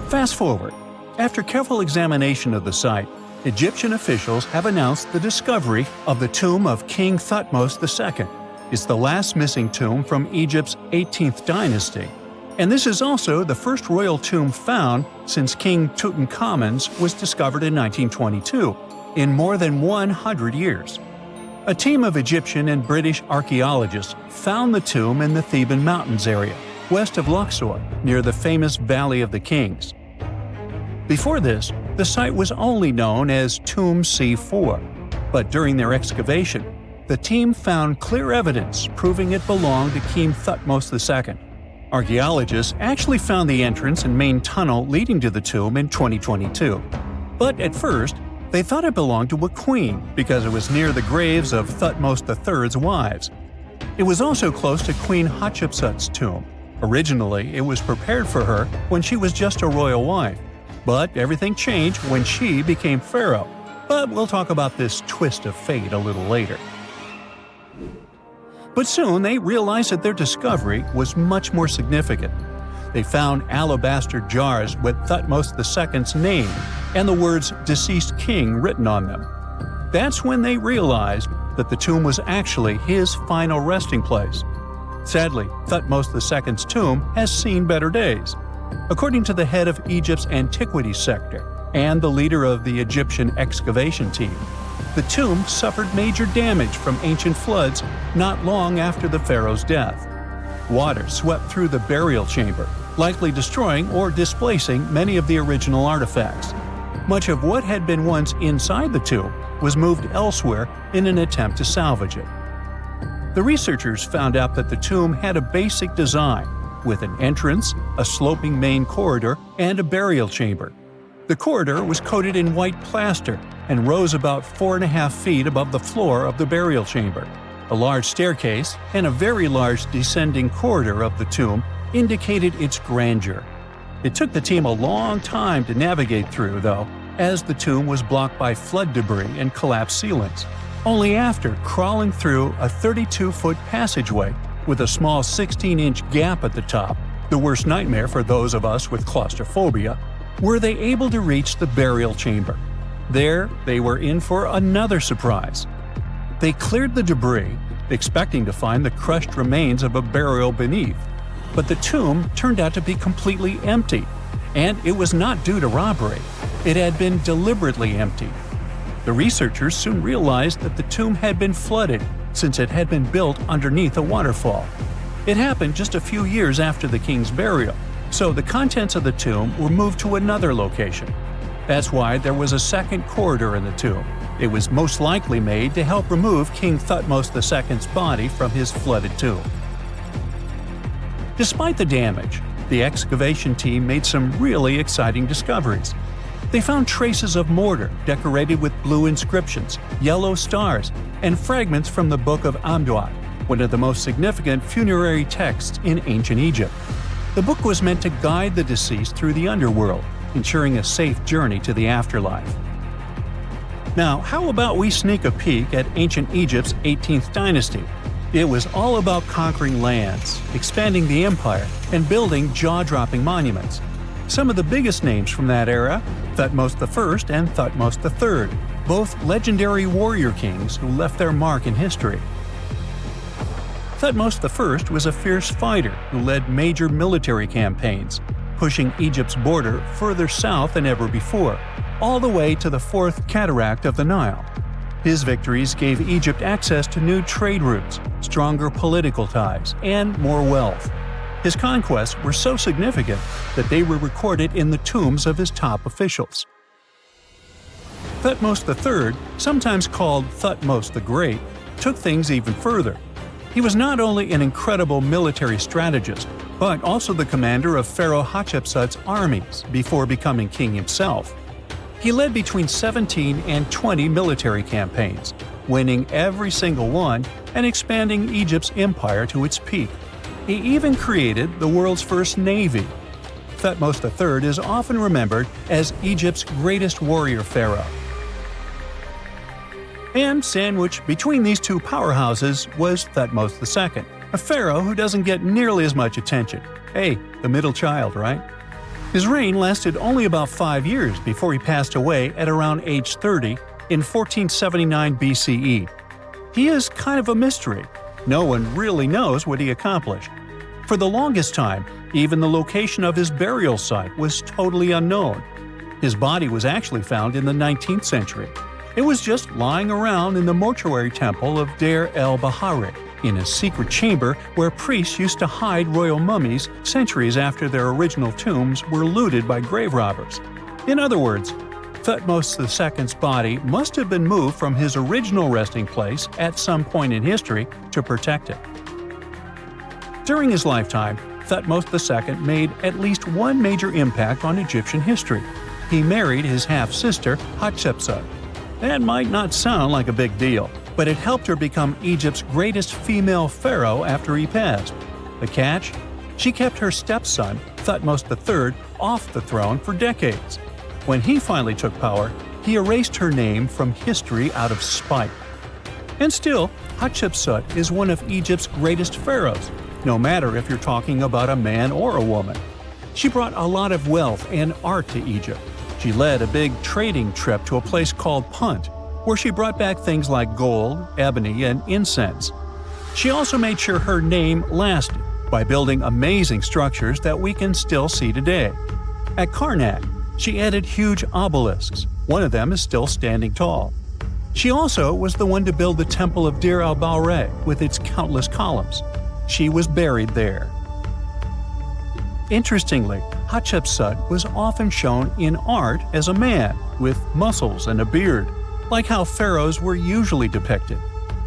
Fast forward. After careful examination of the site, Egyptian officials have announced the discovery of the tomb of King Thutmose II. It's the last missing tomb from Egypt's 18th dynasty, and this is also the first royal tomb found since King Tutankhamun's was discovered in 1922, in more than 100 years. A team of Egyptian and British archaeologists found the tomb in the Theban Mountains area, west of Luxor, near the famous Valley of the Kings. Before this, the site was only known as Tomb C4, but during their excavation, the team found clear evidence proving it belonged to King Thutmose II. Archaeologists actually found the entrance and main tunnel leading to the tomb in 2022. But at first, they thought it belonged to a queen because it was near the graves of Thutmose III's wives. It was also close to Queen Hatshepsut's tomb. Originally, it was prepared for her when she was just a royal wife. But everything changed when she became pharaoh. But we'll talk about this twist of fate a little later. But soon they realized that their discovery was much more significant. They found alabaster jars with Thutmose II's name and the words "deceased king" written on them. That's when they realized that the tomb was actually his final resting place. Sadly, Thutmose II's tomb has seen better days. According to the head of Egypt's antiquities sector and the leader of the Egyptian excavation team, the tomb suffered major damage from ancient floods not long after the pharaoh's death. Water swept through the burial chamber, likely destroying or displacing many of the original artifacts. Much of what had been once inside the tomb was moved elsewhere in an attempt to salvage it. The researchers found out that the tomb had a basic design, with an entrance, a sloping main corridor, and a burial chamber. The corridor was coated in white plaster and rose about 4.5 feet above the floor of the burial chamber. A large staircase and a very large descending corridor of the tomb indicated its grandeur. It took the team a long time to navigate through, though, as the tomb was blocked by flood debris and collapsed ceilings. Only after crawling through a 32-foot passageway with a small 16-inch gap at the top, the worst nightmare for those of us with claustrophobia, were they able to reach the burial chamber. There, they were in for another surprise. They cleared the debris, expecting to find the crushed remains of a burial beneath. But the tomb turned out to be completely empty. And it was not due to robbery. It had been deliberately emptied. The researchers soon realized that the tomb had been flooded since it had been built underneath a waterfall. It happened just a few years after the king's burial, so the contents of the tomb were moved to another location. That's why there was a second corridor in the tomb. It was most likely made to help remove King Thutmose II's body from his flooded tomb. Despite the damage, the excavation team made some really exciting discoveries. They found traces of mortar decorated with blue inscriptions, yellow stars, and fragments from the Book of Amduat, one of the most significant funerary texts in ancient Egypt. The book was meant to guide the deceased through the underworld, ensuring a safe journey to the afterlife. Now, how about we sneak a peek at ancient Egypt's 18th dynasty? It was all about conquering lands, expanding the empire, and building jaw-dropping monuments. Some of the biggest names from that era, Thutmose I and Thutmose III, both legendary warrior kings who left their mark in history. Thutmose I was a fierce fighter who led major military campaigns, pushing Egypt's border further south than ever before, all the way to the fourth cataract of the Nile. His victories gave Egypt access to new trade routes, stronger political ties, and more wealth. His conquests were so significant that they were recorded in the tombs of his top officials. Thutmose III, sometimes called Thutmose the Great, took things even further. He was not only an incredible military strategist, but also the commander of Pharaoh Hatshepsut's armies before becoming king himself. He led between 17 and 20 military campaigns, winning every single one and expanding Egypt's empire to its peak. He even created the world's first navy. Thutmose III is often remembered as Egypt's greatest warrior pharaoh. And sandwiched between these two powerhouses was Thutmose II, a pharaoh who doesn't get nearly as much attention. Hey, the middle child, right? His reign lasted only about 5 years before he passed away at around age 30 in 1479 BCE. He is kind of a mystery. No one really knows what he accomplished. For the longest time, even the location of his burial site was totally unknown. His body was actually found in the 19th century. It was just lying around in the mortuary temple of Deir el-Bahari, in a secret chamber where priests used to hide royal mummies centuries after their original tombs were looted by grave robbers. In other words, Thutmose II's body must have been moved from his original resting place at some point in history to protect it. During his lifetime, Thutmose II made at least one major impact on Egyptian history. He married his half-sister Hatshepsut. That might not sound like a big deal, but it helped her become Egypt's greatest female pharaoh after he passed. The catch? She kept her stepson, Thutmose III, off the throne for decades. When he finally took power, he erased her name from history out of spite. And still, Hatshepsut is one of Egypt's greatest pharaohs, no matter if you're talking about a man or a woman. She brought a lot of wealth and art to Egypt. She led a big trading trip to a place called Punt, where she brought back things like gold, ebony, and incense. She also made sure her name lasted by building amazing structures that we can still see today. At Karnak, she added huge obelisks. One of them is still standing tall. She also was the one to build the Temple of Deir el-Bahari with its countless columns. She was buried there. Interestingly, Hatshepsut was often shown in art as a man with muscles and a beard, like how pharaohs were usually depicted.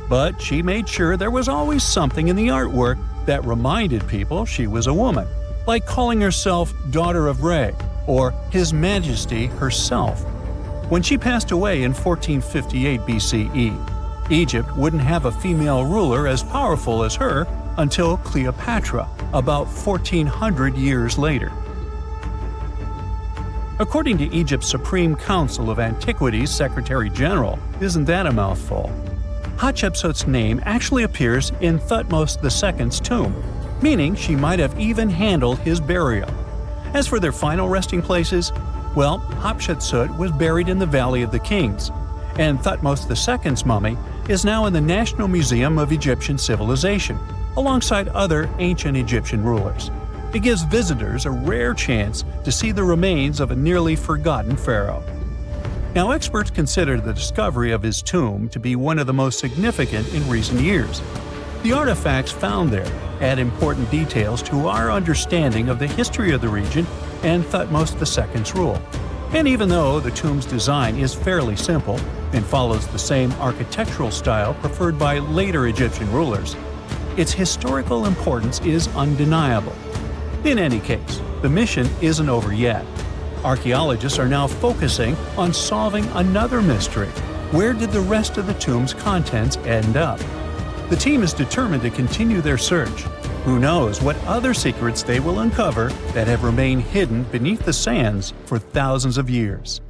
But she made sure there was always something in the artwork that reminded people she was a woman, like calling herself Daughter of Re or His Majesty herself. When she passed away in 1458 BCE, Egypt wouldn't have a female ruler as powerful as her until Cleopatra, about 1400 years later. According to Egypt's Supreme Council of Antiquities Secretary General, isn't that a mouthful? Hatshepsut's name actually appears in Thutmose II's tomb, meaning she might have even handled his burial. As for their final resting places, Well, Hatshepsut was buried in the Valley of the Kings, and Thutmose II's mummy is now in the National Museum of Egyptian Civilization, alongside other ancient Egyptian rulers. It gives visitors a rare chance to see the remains of a nearly forgotten pharaoh. Now, experts consider the discovery of his tomb to be one of the most significant in recent years. The artifacts found there add important details to our understanding of the history of the region and Thutmose II's rule. And even though the tomb's design is fairly simple and follows the same architectural style preferred by later Egyptian rulers, its historical importance is undeniable. In any case, the mission isn't over yet. Archaeologists are now focusing on solving another mystery. Where did the rest of the tomb's contents end up? The team is determined to continue their search. Who knows what other secrets they will uncover that have remained hidden beneath the sands for thousands of years.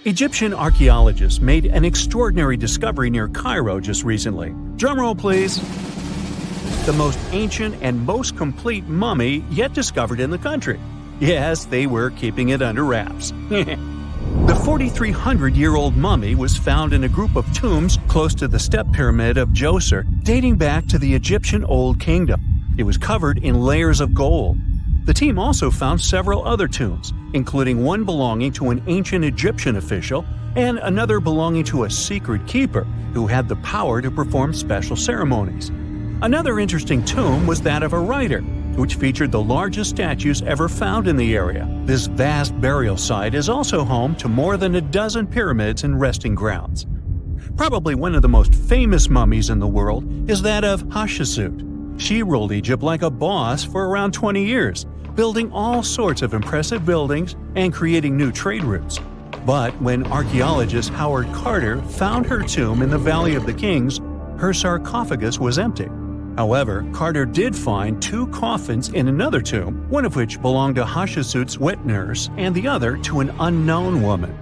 Egyptian archaeologists made an extraordinary discovery near Cairo just recently. Drumroll, please. The most ancient and most complete mummy yet discovered in the country. Yes, they were keeping it under wraps. The 4,300-year-old mummy was found in a group of tombs close to the step pyramid of Djoser, dating back to the Egyptian Old Kingdom. It was covered in layers of gold. The team also found several other tombs, including one belonging to an ancient Egyptian official and another belonging to a secret keeper who had the power to perform special ceremonies. Another interesting tomb was that of a writer, which featured the largest statues ever found in the area. This vast burial site is also home to more than a dozen pyramids and resting grounds. Probably one of the most famous mummies in the world is that of Hatshepsut. She ruled Egypt like a boss for around 20 years, building all sorts of impressive buildings and creating new trade routes. But when archaeologist Howard Carter found her tomb in the Valley of the Kings, her sarcophagus was empty. However, Carter did find two coffins in another tomb, one of which belonged to Hatshepsut's wet nurse and the other to an unknown woman.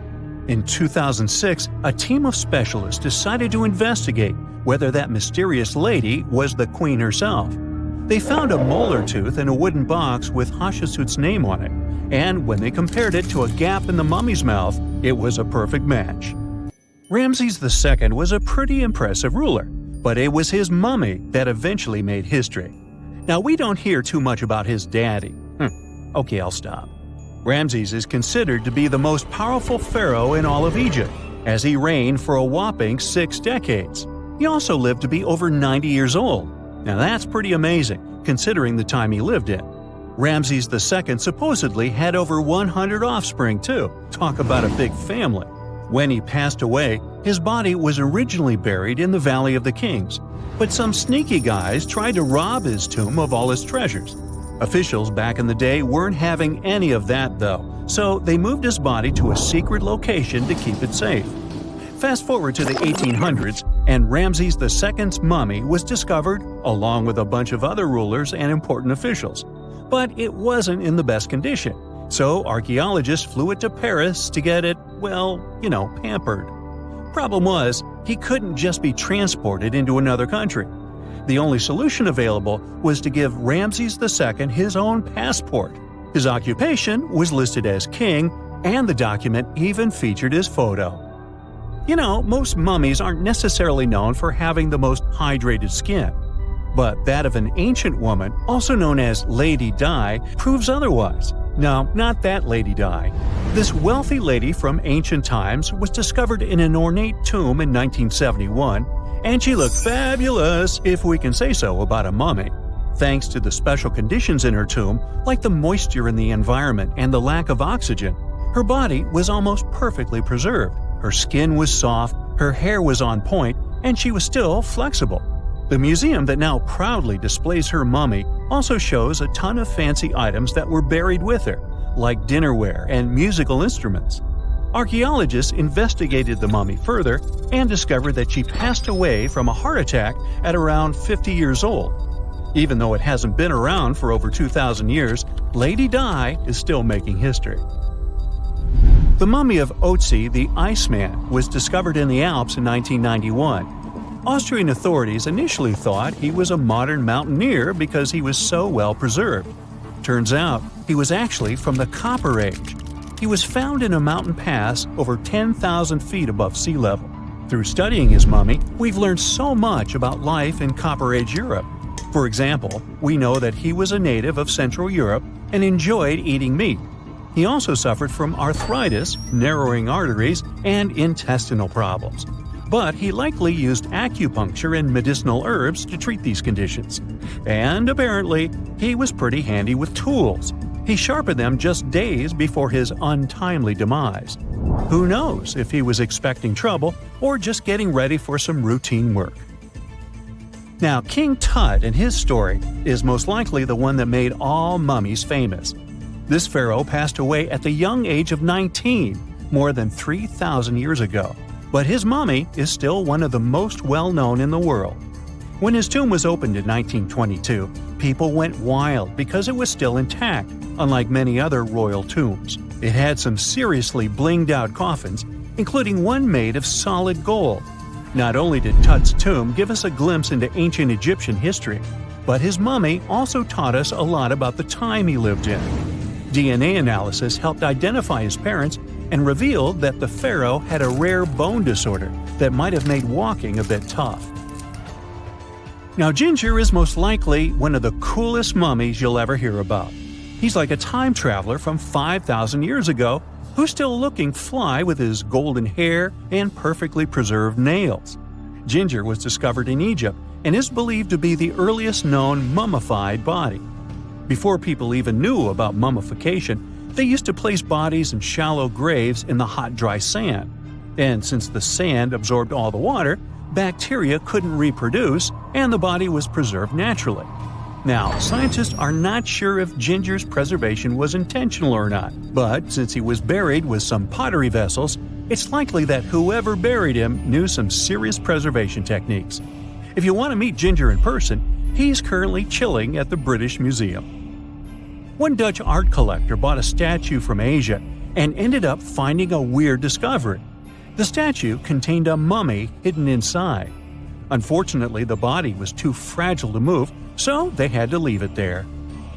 In 2006, a team of specialists decided to investigate whether that mysterious lady was the queen herself. They found a molar tooth in a wooden box with Hatshepsut's name on it, and when they compared it to a gap in the mummy's mouth, it was a perfect match. Ramses II was a pretty impressive ruler, but it was his mummy that eventually made history. Now, we don't hear too much about his daddy. Okay, I'll stop. Ramses is considered to be the most powerful pharaoh in all of Egypt, as he reigned for a whopping 6 decades. He also lived to be over 90 years old. Now that's pretty amazing, considering the time he lived in. Ramses II supposedly had over 100 offspring too. Talk about a big family. When he passed away, his body was originally buried in the Valley of the Kings, but some sneaky guys tried to rob his tomb of all his treasures. Officials back in the day weren't having any of that though, so they moved his body to a secret location to keep it safe. Fast forward to the 1800s, and Ramses II's mummy was discovered along with a bunch of other rulers and important officials. But it wasn't in the best condition, so archaeologists flew it to Paris to get it, pampered. Problem was, he couldn't just be transported into another country. The only solution available was to give Ramses II his own passport. His occupation was listed as king, and the document even featured his photo. Most mummies aren't necessarily known for having the most hydrated skin. But that of an ancient woman, also known as Lady Di, proves otherwise. No, not that Lady Di. This wealthy lady from ancient times was discovered in an ornate tomb in 1971, and she looked fabulous, if we can say so about a mummy. Thanks to the special conditions in her tomb, like the moisture in the environment and the lack of oxygen, her body was almost perfectly preserved. Her skin was soft, her hair was on point, and she was still flexible. The museum that now proudly displays her mummy also shows a ton of fancy items that were buried with her, like dinnerware and musical instruments. Archaeologists investigated the mummy further and discovered that she passed away from a heart attack at around 50 years old. Even though it hasn't been around for over 2,000 years, Lady Di is still making history. The mummy of Otzi the Iceman was discovered in the Alps in 1991. Austrian authorities initially thought he was a modern mountaineer because he was so well preserved. Turns out, he was actually from the Copper Age. He was found in a mountain pass over 10,000 feet above sea level. Through studying his mummy, we've learned so much about life in Copper Age Europe. For example, we know that he was a native of Central Europe and enjoyed eating meat. He also suffered from arthritis, narrowing arteries, and intestinal problems. But he likely used acupuncture and medicinal herbs to treat these conditions. And apparently, he was pretty handy with tools. He sharpened them just days before his untimely demise. Who knows if he was expecting trouble or just getting ready for some routine work. Now, King Tut and his story is most likely the one that made all mummies famous. This pharaoh passed away at the young age of 19, more than 3,000 years ago. But his mummy is still one of the most well-known in the world. When his tomb was opened in 1922, people went wild because it was still intact, unlike many other royal tombs. It had some seriously blinged-out coffins, including one made of solid gold. Not only did Tut's tomb give us a glimpse into ancient Egyptian history, but his mummy also taught us a lot about the time he lived in. DNA analysis helped identify his parents and revealed that the pharaoh had a rare bone disorder that might have made walking a bit tough. Now, Ginger is most likely one of the coolest mummies you'll ever hear about. He's like a time traveler from 5,000 years ago who's still looking fly with his golden hair and perfectly preserved nails. Ginger was discovered in Egypt and is believed to be the earliest known mummified body. Before people even knew about mummification, they used to place bodies in shallow graves in the hot, dry sand. And since the sand absorbed all the water, bacteria couldn't reproduce and the body was preserved naturally. Now, scientists are not sure if Ginger's preservation was intentional or not, but since he was buried with some pottery vessels, it's likely that whoever buried him knew some serious preservation techniques. If you want to meet Ginger in person, he's currently chilling at the British Museum. One Dutch art collector bought a statue from Asia and ended up finding a weird discovery. The statue contained a mummy hidden inside. Unfortunately, the body was too fragile to move, so they had to leave it there.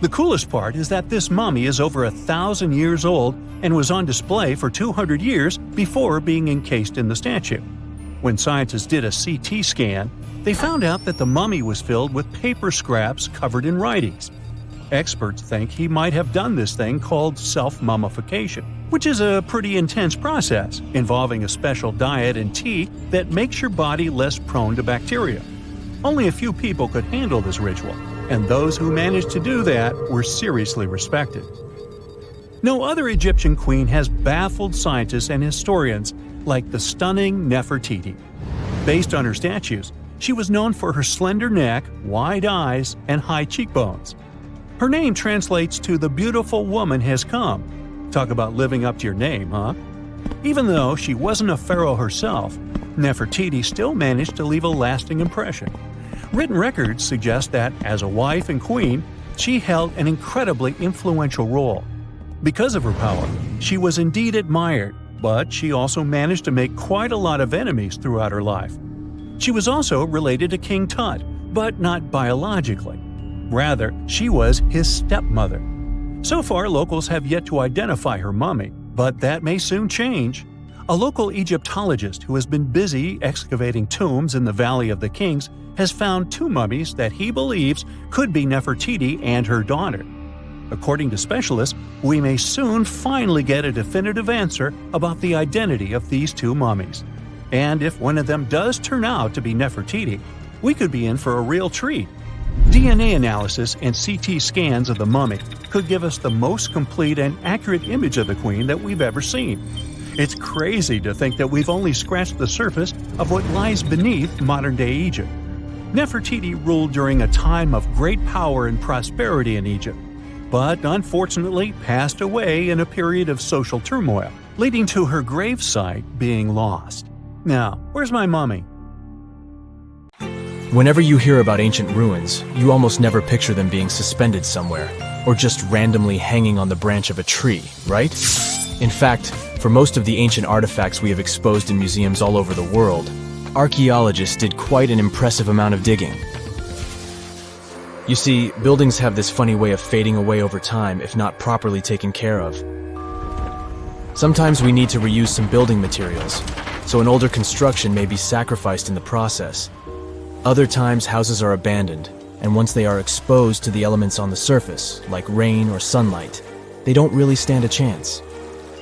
The coolest part is that this mummy is over 1,000 years old and was on display for 200 years before being encased in the statue. When scientists did a CT scan, they found out that the mummy was filled with paper scraps covered in writings. Experts think he might have done this thing called self-mummification, which is a pretty intense process involving a special diet and tea that makes your body less prone to bacteria. Only a few people could handle this ritual, and those who managed to do that were seriously respected. No other Egyptian queen has baffled scientists and historians like the stunning Nefertiti. Based on her statues, she was known for her slender neck, wide eyes, and high cheekbones. Her name translates to "the beautiful woman has come." Talk about living up to your name, huh? Even though she wasn't a pharaoh herself, Nefertiti still managed to leave a lasting impression. Written records suggest that, as a wife and queen, she held an incredibly influential role. Because of her power, she was indeed admired, but she also managed to make quite a lot of enemies throughout her life. She was also related to King Tut, but not biologically. Rather, she was his stepmother. So far, locals have yet to identify her mummy, but that may soon change. A local Egyptologist who has been busy excavating tombs in the Valley of the Kings has found two mummies that he believes could be Nefertiti and her daughter. According to specialists, we may soon finally get a definitive answer about the identity of these two mummies. And if one of them does turn out to be Nefertiti, we could be in for a real treat. DNA analysis and CT scans of the mummy could give us the most complete and accurate image of the queen that we've ever seen. It's crazy to think that we've only scratched the surface of what lies beneath modern-day Egypt. Nefertiti ruled during a time of great power and prosperity in Egypt, but unfortunately passed away in a period of social turmoil, leading to her gravesite being lost. Now, where's my mummy? Whenever you hear about ancient ruins, you almost never picture them being suspended somewhere, or just randomly hanging on the branch of a tree, right? In fact, for most of the ancient artifacts we have exposed in museums all over the world, archaeologists did quite an impressive amount of digging. You see, buildings have this funny way of fading away over time if not properly taken care of. Sometimes we need to reuse some building materials, so an older construction may be sacrificed in the process. Other times, houses are abandoned, and once they are exposed to the elements on the surface, like rain or sunlight, they don't really stand a chance.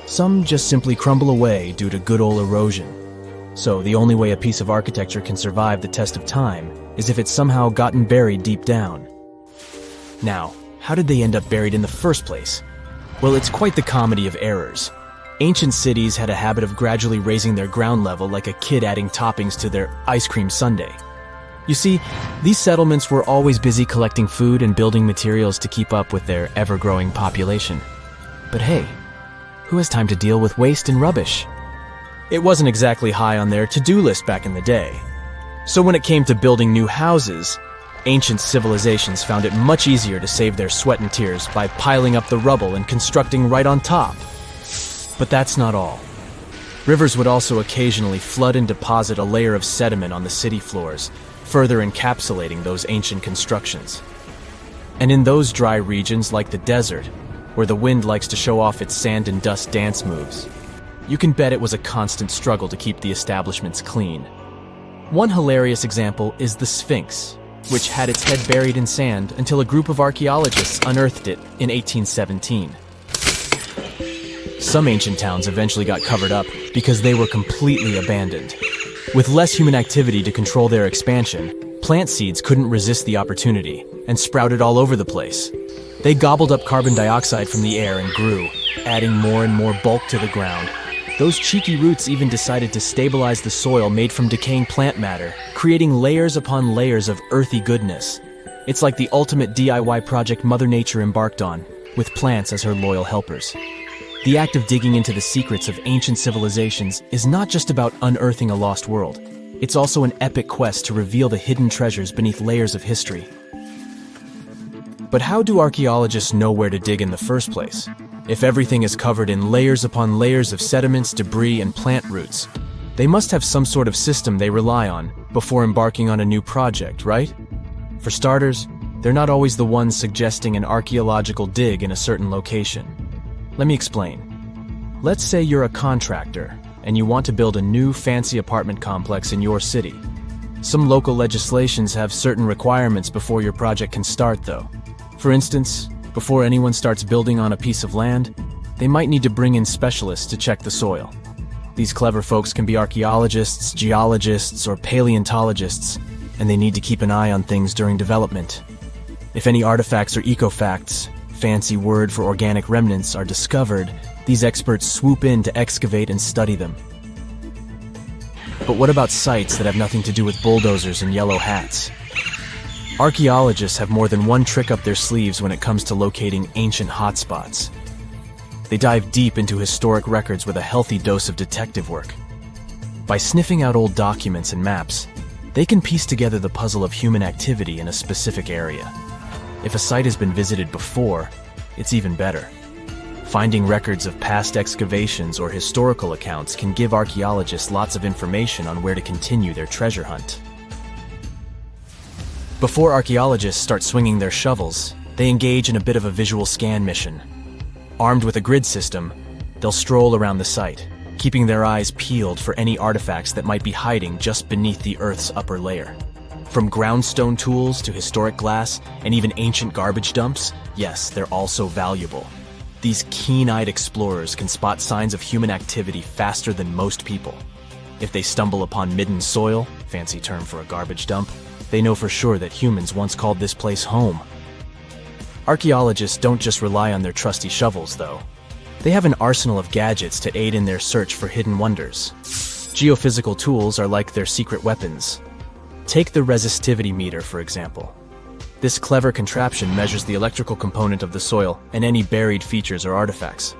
Some just simply crumble away due to good old erosion. So the only way a piece of architecture can survive the test of time is if it's somehow gotten buried deep down. Now, how did they end up buried in the first place? Well, it's quite the comedy of errors. Ancient cities had a habit of gradually raising their ground level like a kid adding toppings to their ice cream sundae. You see, these settlements were always busy collecting food and building materials to keep up with their ever-growing population. But hey, who has time to deal with waste and rubbish? It wasn't exactly high on their to-do list back in the day. So when it came to building new houses, ancient civilizations found it much easier to save their sweat and tears by piling up the rubble and constructing right on top. But that's not all. Rivers would also occasionally flood and deposit a layer of sediment on the city floors, further encapsulating those ancient constructions. And in those dry regions like the desert, where the wind likes to show off its sand and dust dance moves, you can bet it was a constant struggle to keep the establishments clean. One hilarious example is the Sphinx, which had its head buried in sand until a group of archaeologists unearthed it in 1817. Some ancient towns eventually got covered up because they were completely abandoned. With less human activity to control their expansion, plant seeds couldn't resist the opportunity and sprouted all over the place. They gobbled up carbon dioxide from the air and grew, adding more and more bulk to the ground. Those cheeky roots even decided to stabilize the soil made from decaying plant matter, creating layers upon layers of earthy goodness. It's like the ultimate DIY project Mother Nature embarked on, with plants as her loyal helpers. The act of digging into the secrets of ancient civilizations is not just about unearthing a lost world. It's also an epic quest to reveal the hidden treasures beneath layers of history. But how do archaeologists know where to dig in the first place? If everything is covered in layers upon layers of sediments, debris, and plant roots, they must have some sort of system they rely on before embarking on a new project, right? For starters, they're not always the ones suggesting an archaeological dig in a certain location. Let me explain. Let's say you're a contractor and you want to build a new fancy apartment complex in your city. Some local legislations have certain requirements before your project can start, though. For instance, before anyone starts building on a piece of land, they might need to bring in specialists to check the soil. These clever folks can be archaeologists, geologists, or paleontologists, and they need to keep an eye on things during development. If any artifacts or ecofacts, fancy word for organic remnants, are discovered, these experts swoop in to excavate and study them. But what about sites that have nothing to do with bulldozers and yellow hats? Archaeologists have more than one trick up their sleeves when it comes to locating ancient hotspots. They dive deep into historic records with a healthy dose of detective work. By sniffing out old documents and maps, they can piece together the puzzle of human activity in a specific area. If a site has been visited before, it's even better. Finding records of past excavations or historical accounts can give archaeologists lots of information on where to continue their treasure hunt. Before archaeologists start swinging their shovels, they engage in a bit of a visual scan mission. Armed with a grid system, they'll stroll around the site, keeping their eyes peeled for any artifacts that might be hiding just beneath the Earth's upper layer. From groundstone tools to historic glass and even ancient garbage dumps, yes, they're all so valuable. These keen-eyed explorers can spot signs of human activity faster than most people. If they stumble upon midden soil, fancy term for a garbage dump, they know for sure that humans once called this place home. Archaeologists don't just rely on their trusty shovels, though. They have an arsenal of gadgets to aid in their search for hidden wonders. Geophysical tools are like their secret weapons. Take the resistivity meter, for example. This clever contraption measures the electrical component of the soil and any buried features or artifacts.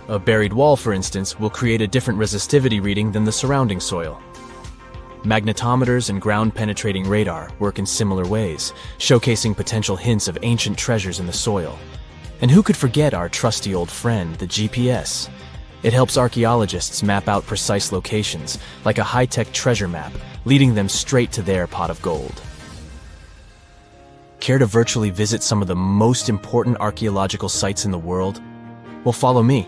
A buried wall, for instance, will create a different resistivity reading than the surrounding soil. Magnetometers and ground-penetrating radar work in similar ways, showcasing potential hints of ancient treasures in the soil. And who could forget our trusty old friend, the GPS? It helps archaeologists map out precise locations, like a high-tech treasure map, leading them straight to their pot of gold. Care to virtually visit some of the most important archaeological sites in the world? Well, follow me.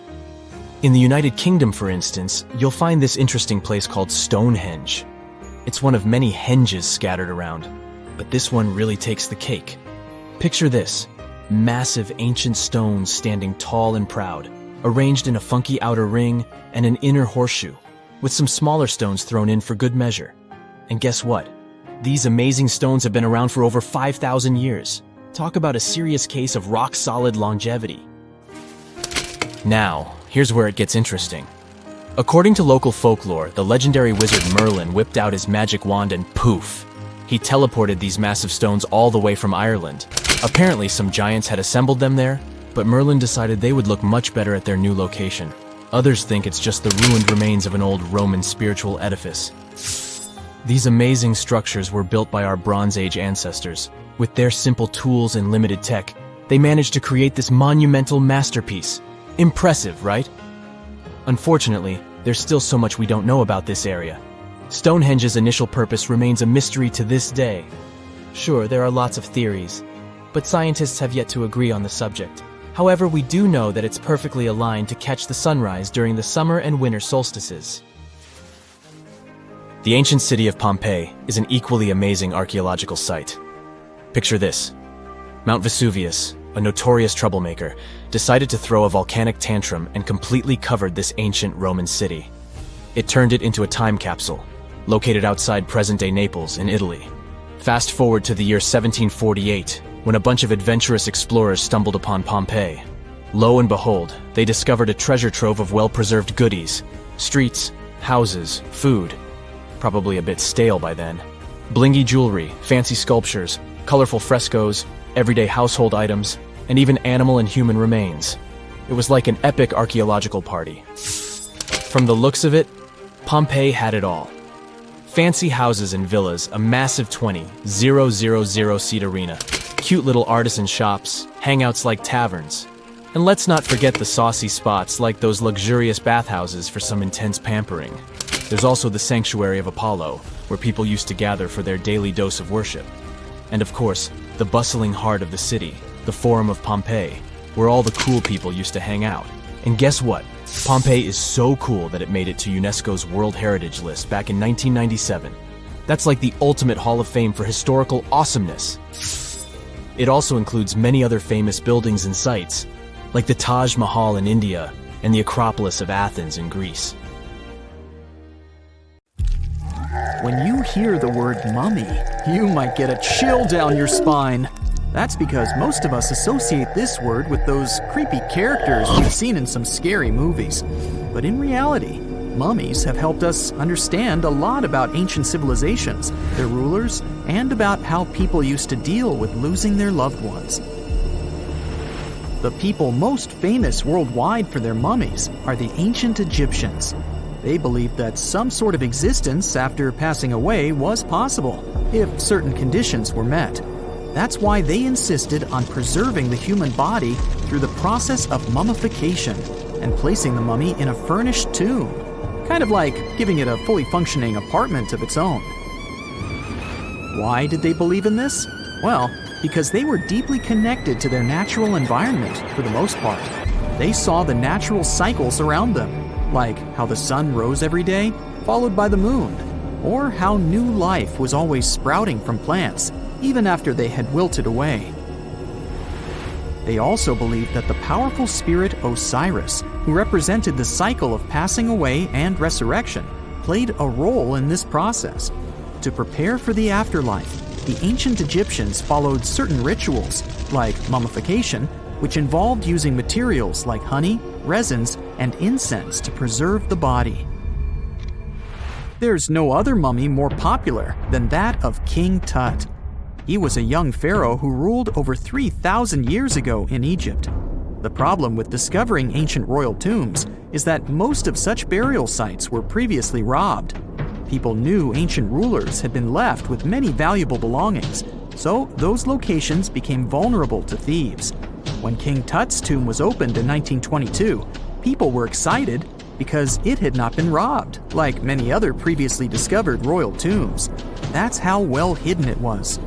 In the United Kingdom, for instance, you'll find this interesting place called Stonehenge. It's one of many henges scattered around, but this one really takes the cake. Picture this: massive ancient stones standing tall and proud, arranged in a funky outer ring and an inner horseshoe, with some smaller stones thrown in for good measure. And guess what? These amazing stones have been around for over 5,000 years. Talk about a serious case of rock-solid longevity. Now, here's where it gets interesting. According to local folklore, the legendary wizard Merlin whipped out his magic wand and poof! He teleported these massive stones all the way from Ireland. Apparently, some giants had assembled them there, but Merlin decided they would look much better at their new location. Others think it's just the ruined remains of an old Roman spiritual edifice. These amazing structures were built by our Bronze Age ancestors. With their simple tools and limited tech, they managed to create this monumental masterpiece. Impressive, right? Unfortunately, there's still so much we don't know about this area. Stonehenge's initial purpose remains a mystery to this day. Sure, there are lots of theories, but scientists have yet to agree on the subject. However, we do know that it's perfectly aligned to catch the sunrise during the summer and winter solstices. The ancient city of Pompeii is an equally amazing archaeological site. Picture this: Mount Vesuvius, a notorious troublemaker, decided to throw a volcanic tantrum and completely covered this ancient Roman city. It turned it into a time capsule, located outside present-day Naples in Italy. Fast forward to the year 1748, when a bunch of adventurous explorers stumbled upon Pompeii. Lo and behold, they discovered a treasure trove of well-preserved goodies: streets, houses, food. Probably a bit stale by then. Blingy jewelry, fancy sculptures, colorful frescoes, everyday household items, and even animal and human remains. It was like an epic archaeological party. From the looks of it, Pompeii had it all. Fancy houses and villas, a massive 20,000-seat arena, cute little artisan shops, hangouts like taverns. And let's not forget the saucy spots like those luxurious bathhouses for some intense pampering. There's also the Sanctuary of Apollo, where people used to gather for their daily dose of worship. And of course, the bustling heart of the city, the Forum of Pompeii, where all the cool people used to hang out. And guess what? Pompeii is so cool that it made it to UNESCO's World Heritage List back in 1997. That's like the ultimate Hall of Fame for historical awesomeness. It also includes many other famous buildings and sites, like the Taj Mahal in India and the Acropolis of Athens in Greece. When you hear the word mummy, you might get a chill down your spine. That's because most of us associate this word with those creepy characters we've seen in some scary movies. But in reality, mummies have helped us understand a lot about ancient civilizations, their rulers, and about how people used to deal with losing their loved ones. The people most famous worldwide for their mummies are the ancient Egyptians. They believed that some sort of existence after passing away was possible, if certain conditions were met. That's why they insisted on preserving the human body through the process of mummification and placing the mummy in a furnished tomb, kind of like giving it a fully functioning apartment of its own. Why did they believe in this? Well, because they were deeply connected to their natural environment for the most part. They saw the natural cycles around them, like how the sun rose every day, followed by the moon, or how new life was always sprouting from plants, even after they had wilted away. They also believed that the powerful spirit Osiris, who represented the cycle of passing away and resurrection, played a role in this process. To prepare for the afterlife, the ancient Egyptians followed certain rituals, like mummification, which involved using materials like honey, resins, and incense to preserve the body. There's no other mummy more popular than that of King Tut. He was a young pharaoh who ruled over 3,000 years ago in Egypt. The problem with discovering ancient royal tombs is that most of such burial sites were previously robbed. People knew ancient rulers had been left with many valuable belongings, so those locations became vulnerable to thieves. When King Tut's tomb was opened in 1922, people were excited because it had not been robbed, like many other previously discovered royal tombs. That's how well hidden it was.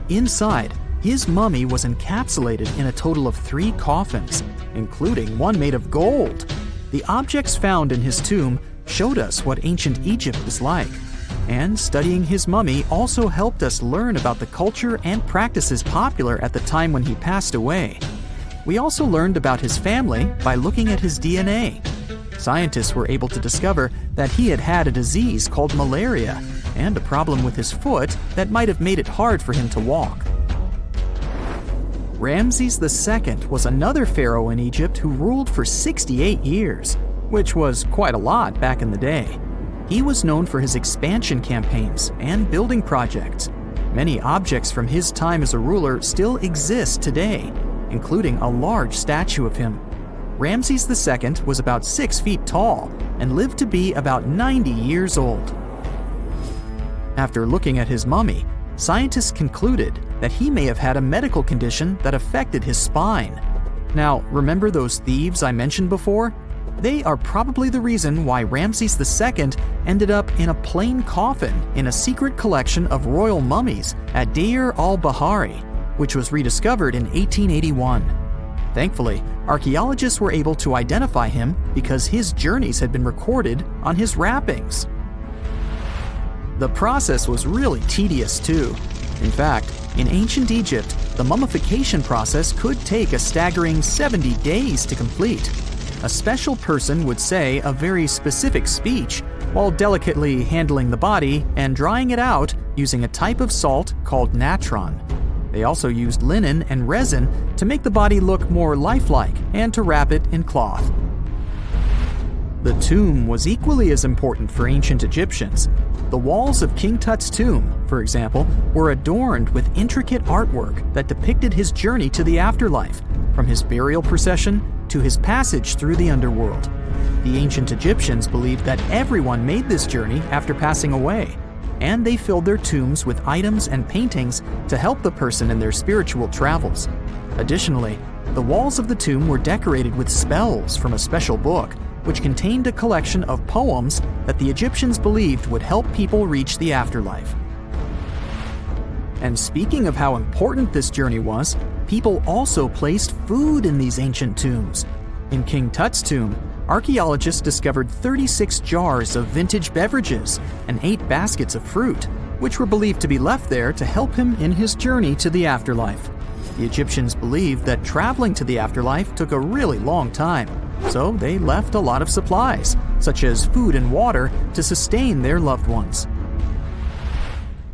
Inside, his mummy was encapsulated in a total of 3 coffins. including one made of gold. The objects found in his tomb showed us what ancient Egypt was like, and studying his mummy also helped us learn about the culture and practices popular at the time when he passed away. We also learned about his family by looking at his DNA. Scientists were able to discover that he had had a disease called malaria and a problem with his foot that might have made it hard for him to walk. Ramses II was another pharaoh in Egypt who ruled for 68 years, which was quite a lot back in the day. He was known for his expansion campaigns and building projects. Many objects from his time as a ruler still exist today, including a large statue of him. Ramses II was about 6 feet tall and lived to be about 90 years old. After looking at his mummy, scientists concluded that he may have had a medical condition that affected his spine. Now, remember those thieves I mentioned before? They are probably the reason why Ramses II ended up in a plain coffin in a secret collection of royal mummies at Deir al-Bahari, which was rediscovered in 1881. Thankfully, archaeologists were able to identify him because his journeys had been recorded on his wrappings. The process was really tedious too. In fact, in ancient Egypt, the mummification process could take a staggering 70 days to complete. A special person would say a very specific speech while delicately handling the body and drying it out using a type of salt called natron. They also used linen and resin to make the body look more lifelike and to wrap it in cloth. The tomb was equally as important for ancient Egyptians. The walls of King Tut's tomb, for example, were adorned with intricate artwork that depicted his journey to the afterlife, from his burial procession to his passage through the underworld. The ancient Egyptians believed that everyone made this journey after passing away, and they filled their tombs with items and paintings to help the person in their spiritual travels. Additionally, the walls of the tomb were decorated with spells from a special book, which contained a collection of poems that the Egyptians believed would help people reach the afterlife. And speaking of how important this journey was, people also placed food in these ancient tombs. In King Tut's tomb, archaeologists discovered 36 jars of vintage beverages and 8 baskets of fruit, which were believed to be left there to help him in his journey to the afterlife. The Egyptians believed that traveling to the afterlife took a really long time, so they left a lot of supplies, such as food and water, to sustain their loved ones.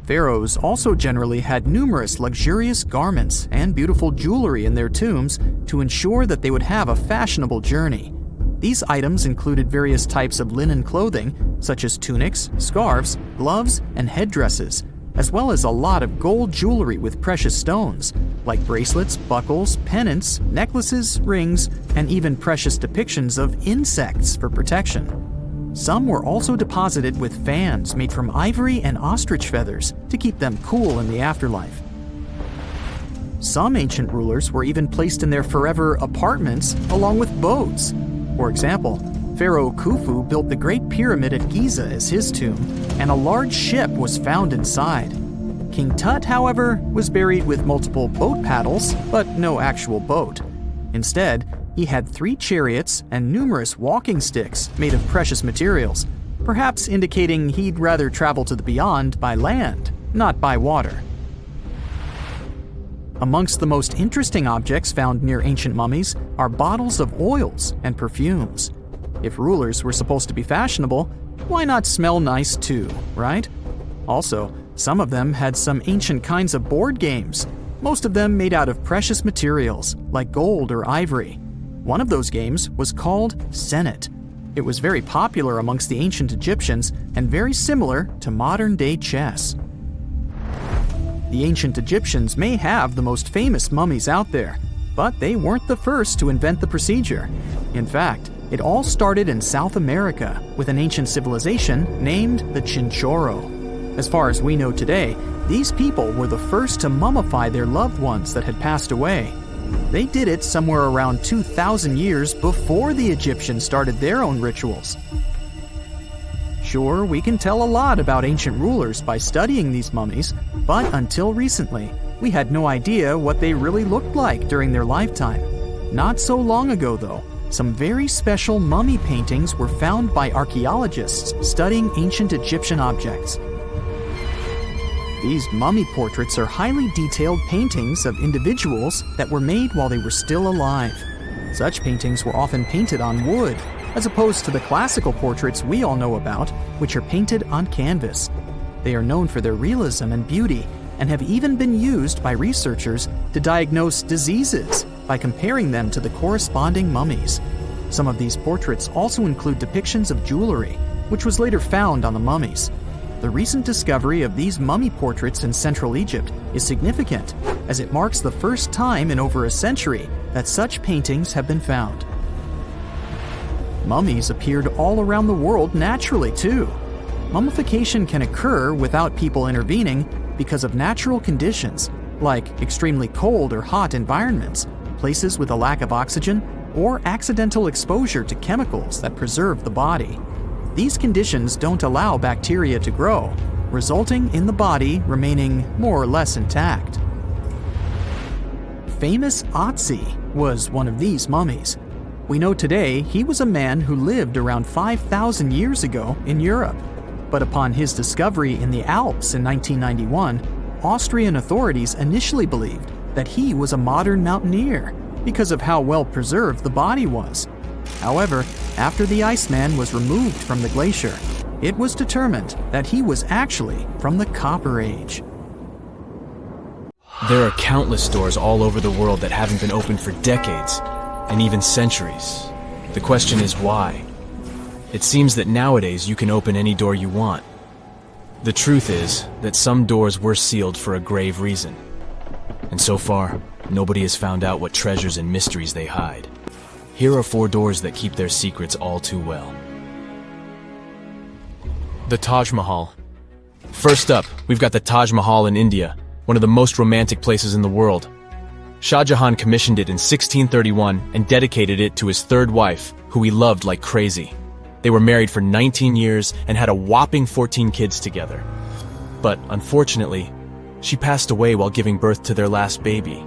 Pharaohs also generally had numerous luxurious garments and beautiful jewelry in their tombs to ensure that they would have a fashionable journey. These items included various types of linen clothing, such as tunics, scarves, gloves, and headdresses, as well as a lot of gold jewelry with precious stones, like bracelets, buckles, pendants, necklaces, rings, and even precious depictions of insects for protection. Some were also deposited with fans made from ivory and ostrich feathers to keep them cool in the afterlife. Some ancient rulers were even placed in their forever apartments along with boats. For example, Pharaoh Khufu built the Great Pyramid at Giza as his tomb, and a large ship was found inside. King Tut, however, was buried with multiple boat paddles, but no actual boat. Instead, he had 3 chariots and numerous walking sticks made of precious materials, perhaps indicating he'd rather travel to the beyond by land, not by water. Amongst the most interesting objects found near ancient mummies are bottles of oils and perfumes. If rulers were supposed to be fashionable, why not smell nice too, right? Also, some of them had some ancient kinds of board games, most of them made out of precious materials like gold or ivory. One of those games was called Senet. It was very popular amongst the ancient Egyptians and very similar to modern-day chess. The ancient Egyptians may have the most famous mummies out there, but they weren't the first to invent the procedure. In fact, it all started in South America with an ancient civilization named the Chinchorro. As far as we know today, these people were the first to mummify their loved ones that had passed away. They did it somewhere around 2,000 years before the Egyptians started their own rituals. Sure, we can tell a lot about ancient rulers by studying these mummies, but until recently, we had no idea what they really looked like during their lifetime. Not so long ago, though, some very special mummy paintings were found by archaeologists studying ancient Egyptian objects. These mummy portraits are highly detailed paintings of individuals that were made while they were still alive. Such paintings were often painted on wood, as opposed to the classical portraits we all know about, which are painted on canvas. They are known for their realism and beauty, and have even been used by researchers to diagnose diseases by comparing them to the corresponding mummies. Some of these portraits also include depictions of jewelry, which was later found on the mummies. The recent discovery of these mummy portraits in Central Egypt is significant, as it marks the first time in over a century that such paintings have been found. Mummies appeared all around the world naturally, too. Mummification can occur without people intervening because of natural conditions, like extremely cold or hot environments, places with a lack of oxygen, or accidental exposure to chemicals that preserve the body. These conditions don't allow bacteria to grow, resulting in the body remaining more or less intact. Famous Otzi was one of these mummies. We know today he was a man who lived around 5,000 years ago in Europe. But upon his discovery in the Alps in 1991, Austrian authorities initially believed that he was a modern mountaineer because of how well preserved the body was. However, after the Iceman was removed from the glacier, it was determined that he was actually from the Copper Age. There are countless doors all over the world that haven't been opened for decades, and even centuries. The question is why? It seems that nowadays you can open any door you want. The truth is that some doors were sealed for a grave reason. And so far, nobody has found out what treasures and mysteries they hide. Here are 4 doors that keep their secrets all too well. The Taj Mahal. First up, we've got the Taj Mahal in India, one of the most romantic places in the world. Shah Jahan commissioned it in 1631 and dedicated it to his 3rd wife, who he loved like crazy. They were married for 19 years and had a whopping 14 kids together. But unfortunately, she passed away while giving birth to their last baby.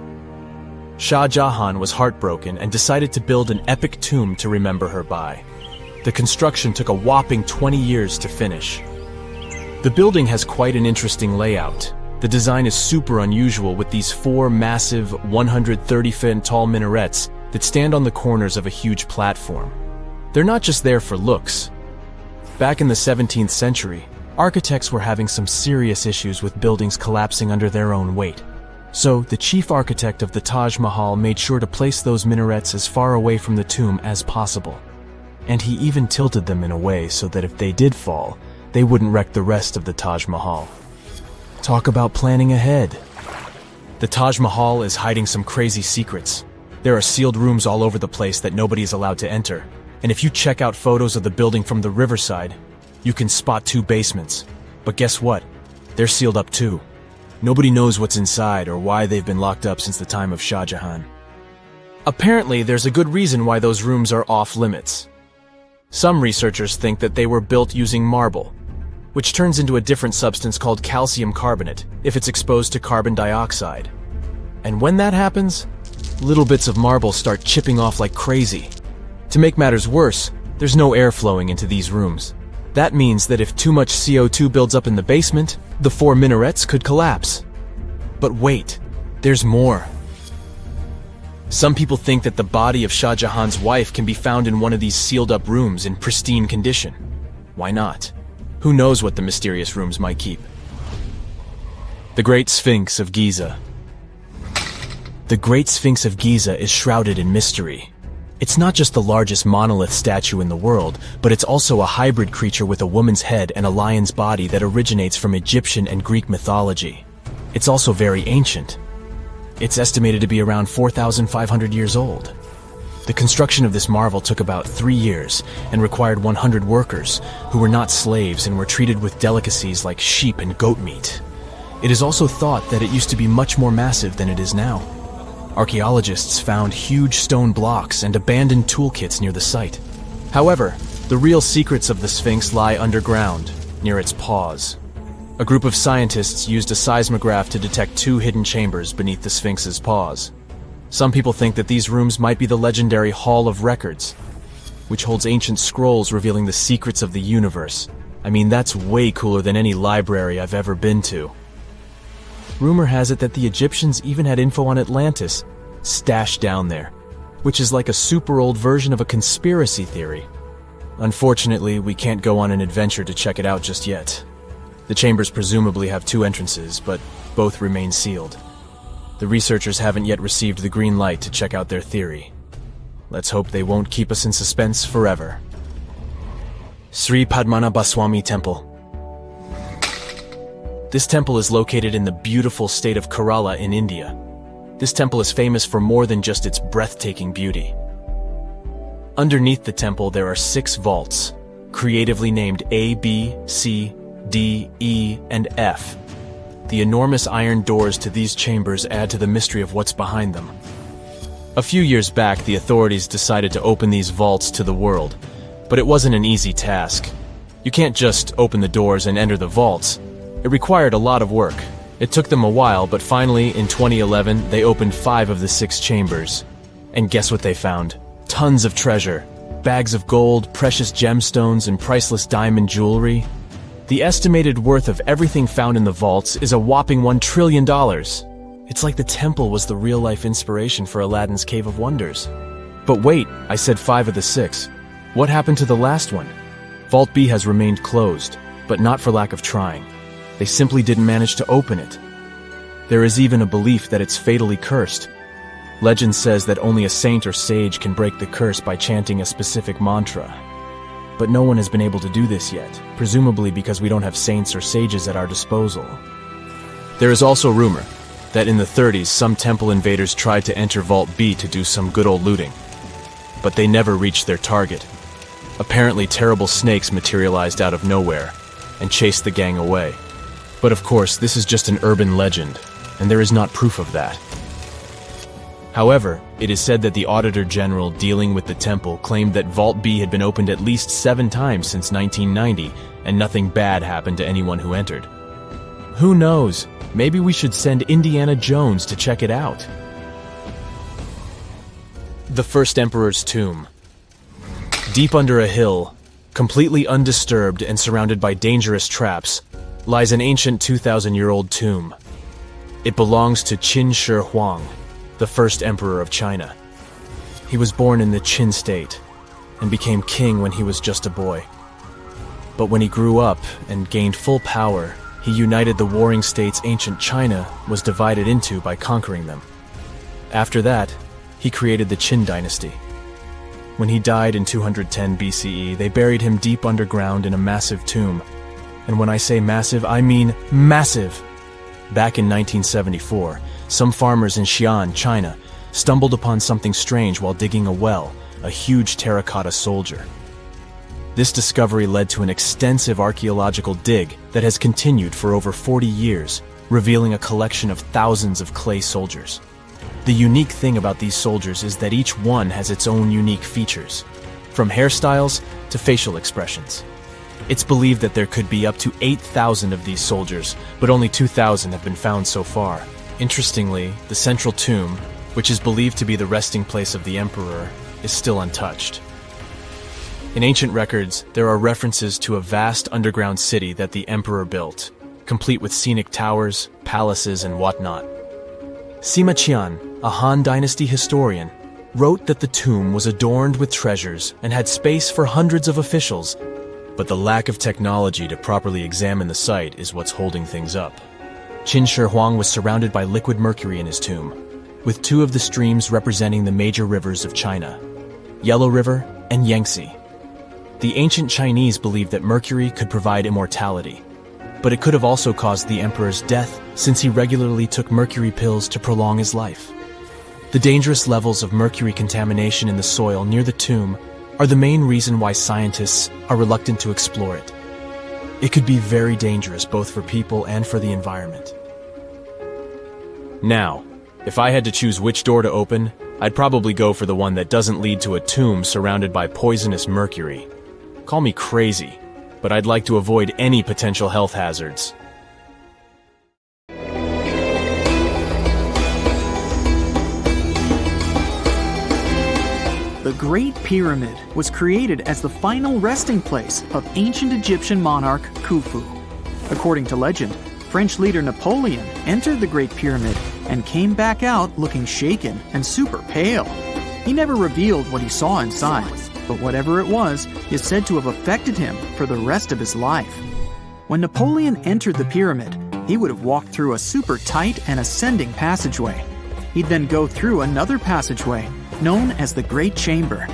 Shah Jahan was heartbroken and decided to build an epic tomb to remember her by. The construction took a whopping 20 years to finish. The building has quite an interesting layout. The design is super unusual with these 4 massive 130-foot tall minarets that stand on the corners of a huge platform. They're not just there for looks. Back in the 17th century, architects were having some serious issues with buildings collapsing under their own weight. So, the chief architect of the Taj Mahal made sure to place those minarets as far away from the tomb as possible. And he even tilted them in a way so that if they did fall, they wouldn't wreck the rest of the Taj Mahal. Talk about planning ahead. The Taj Mahal is hiding some crazy secrets. There are sealed rooms all over the place that nobody is allowed to enter. And if you check out photos of the building from the riverside, you can spot 2 basements. But guess what? They're sealed up too. Nobody knows what's inside or why they've been locked up since the time of Shah Jahan. Apparently, there's a good reason why those rooms are off limits. Some researchers think that they were built using marble, which turns into a different substance called calcium carbonate if it's exposed to carbon dioxide. And when that happens, little bits of marble start chipping off like crazy. To make matters worse, there's no air flowing into these rooms. That means that if too much CO2 builds up in the basement, the 4 minarets could collapse. But wait, there's more. Some people think that the body of Shah Jahan's wife can be found in one of these sealed-up rooms in pristine condition. Why not? Who knows what the mysterious rooms might keep? The Great Sphinx of Giza. The Great Sphinx of Giza is shrouded in mystery. It's not just the largest monolith statue in the world, but it's also a hybrid creature with a woman's head and a lion's body that originates from Egyptian and Greek mythology. It's also very ancient. It's estimated to be around 4,500 years old. The construction of this marvel took about 3 years and required 100 workers, who were not slaves and were treated with delicacies like sheep and goat meat. It is also thought that it used to be much more massive than it is now. Archaeologists found huge stone blocks and abandoned toolkits near the site. However, the real secrets of the Sphinx lie underground, near its paws. A group of scientists used a seismograph to detect 2 hidden chambers beneath the Sphinx's paws. Some people think that these rooms might be the legendary Hall of Records, which holds ancient scrolls revealing the secrets of the universe. I mean, that's way cooler than any library I've ever been to. Rumor has it that the Egyptians even had info on Atlantis stashed down there, which is like a super old version of a conspiracy theory. Unfortunately, we can't go on an adventure to check it out just yet. The chambers presumably have 2 entrances, but both remain sealed. The researchers haven't yet received the green light to check out their theory. Let's hope they won't keep us in suspense forever. Sri Padmanabhaswamy Temple. This temple is located in the beautiful state of Kerala in India. This temple is famous for more than just its breathtaking beauty. Underneath the temple there are 6 vaults, creatively named A, B, C, D, E, and F. The enormous iron doors to these chambers add to the mystery of what's behind them. A few years back, the authorities decided to open these vaults to the world, but it wasn't an easy task. You can't just open the doors and enter the vaults. It required a lot of work. It took them a while, but finally, in 2011, they opened 5 of the 6 chambers. And guess what they found? Tons of treasure. Bags of gold, precious gemstones, and priceless diamond jewelry. The estimated worth of everything found in the vaults is a whopping $1 trillion. It's like the temple was the real-life inspiration for Aladdin's Cave of Wonders. But wait, I said 5 of the 6. What happened to the last one? Vault B has remained closed, but not for lack of trying. They simply didn't manage to open it. There is even a belief that it's fatally cursed. Legend says that only a saint or sage can break the curse by chanting a specific mantra. But no one has been able to do this yet, presumably because we don't have saints or sages at our disposal. There is also rumor that in the 30s some temple invaders tried to enter Vault B to do some good old looting. But they never reached their target. Apparently terrible snakes materialized out of nowhere and chased the gang away. But of course, this is just an urban legend, and there is not proof of that. However, it is said that the Auditor General dealing with the temple claimed that Vault B had been opened at least 7 times since 1990, and nothing bad happened to anyone who entered. Who knows? Maybe we should send Indiana Jones to check it out. The First Emperor's Tomb. Deep under a hill, completely undisturbed and surrounded by dangerous traps, lies an ancient 2,000-year-old tomb. It belongs to Qin Shi Huang, the first emperor of China. He was born in the Qin state and became king when he was just a boy. But when he grew up and gained full power, he united the warring states ancient China was divided into by conquering them. After that, he created the Qin dynasty. When he died in 210 BCE, they buried him deep underground in a massive tomb. And when I say massive, I mean massive! Back in 1974, some farmers in Xi'an, China, stumbled upon something strange while digging a well, a huge terracotta soldier. This discovery led to an extensive archaeological dig that has continued for over 40 years, revealing a collection of thousands of clay soldiers. The unique thing about these soldiers is that each one has its own unique features, from hairstyles to facial expressions. It's believed that there could be up to 8,000 of these soldiers, but only 2,000 have been found so far. Interestingly, the central tomb, which is believed to be the resting place of the emperor, is still untouched. In ancient records, there are references to a vast underground city that the emperor built, complete with scenic towers, palaces, and whatnot. Sima Qian, a Han Dynasty historian, wrote that the tomb was adorned with treasures and had space for hundreds of officials, but the lack of technology to properly examine the site is what's holding things up. Qin Shi Huang was surrounded by liquid mercury in his tomb, with 2 of the streams representing the major rivers of China, Yellow River and Yangtze. The ancient Chinese believed that mercury could provide immortality, but it could have also caused the emperor's death since he regularly took mercury pills to prolong his life. The dangerous levels of mercury contamination in the soil near the tomb are the main reason why scientists are reluctant to explore it. It could be very dangerous both for people and for the environment. Now, if I had to choose which door to open, I'd probably go for the one that doesn't lead to a tomb surrounded by poisonous mercury. Call me crazy, but I'd like to avoid any potential health hazards. The Great Pyramid was created as the final resting place of ancient Egyptian monarch Khufu. According to legend, French leader Napoleon entered the Great Pyramid and came back out looking shaken and super pale. He never revealed what he saw inside, but whatever it was is said to have affected him for the rest of his life. When Napoleon entered the pyramid, he would have walked through a super tight and ascending passageway. He'd then go through another passageway, known as the Great Chamber.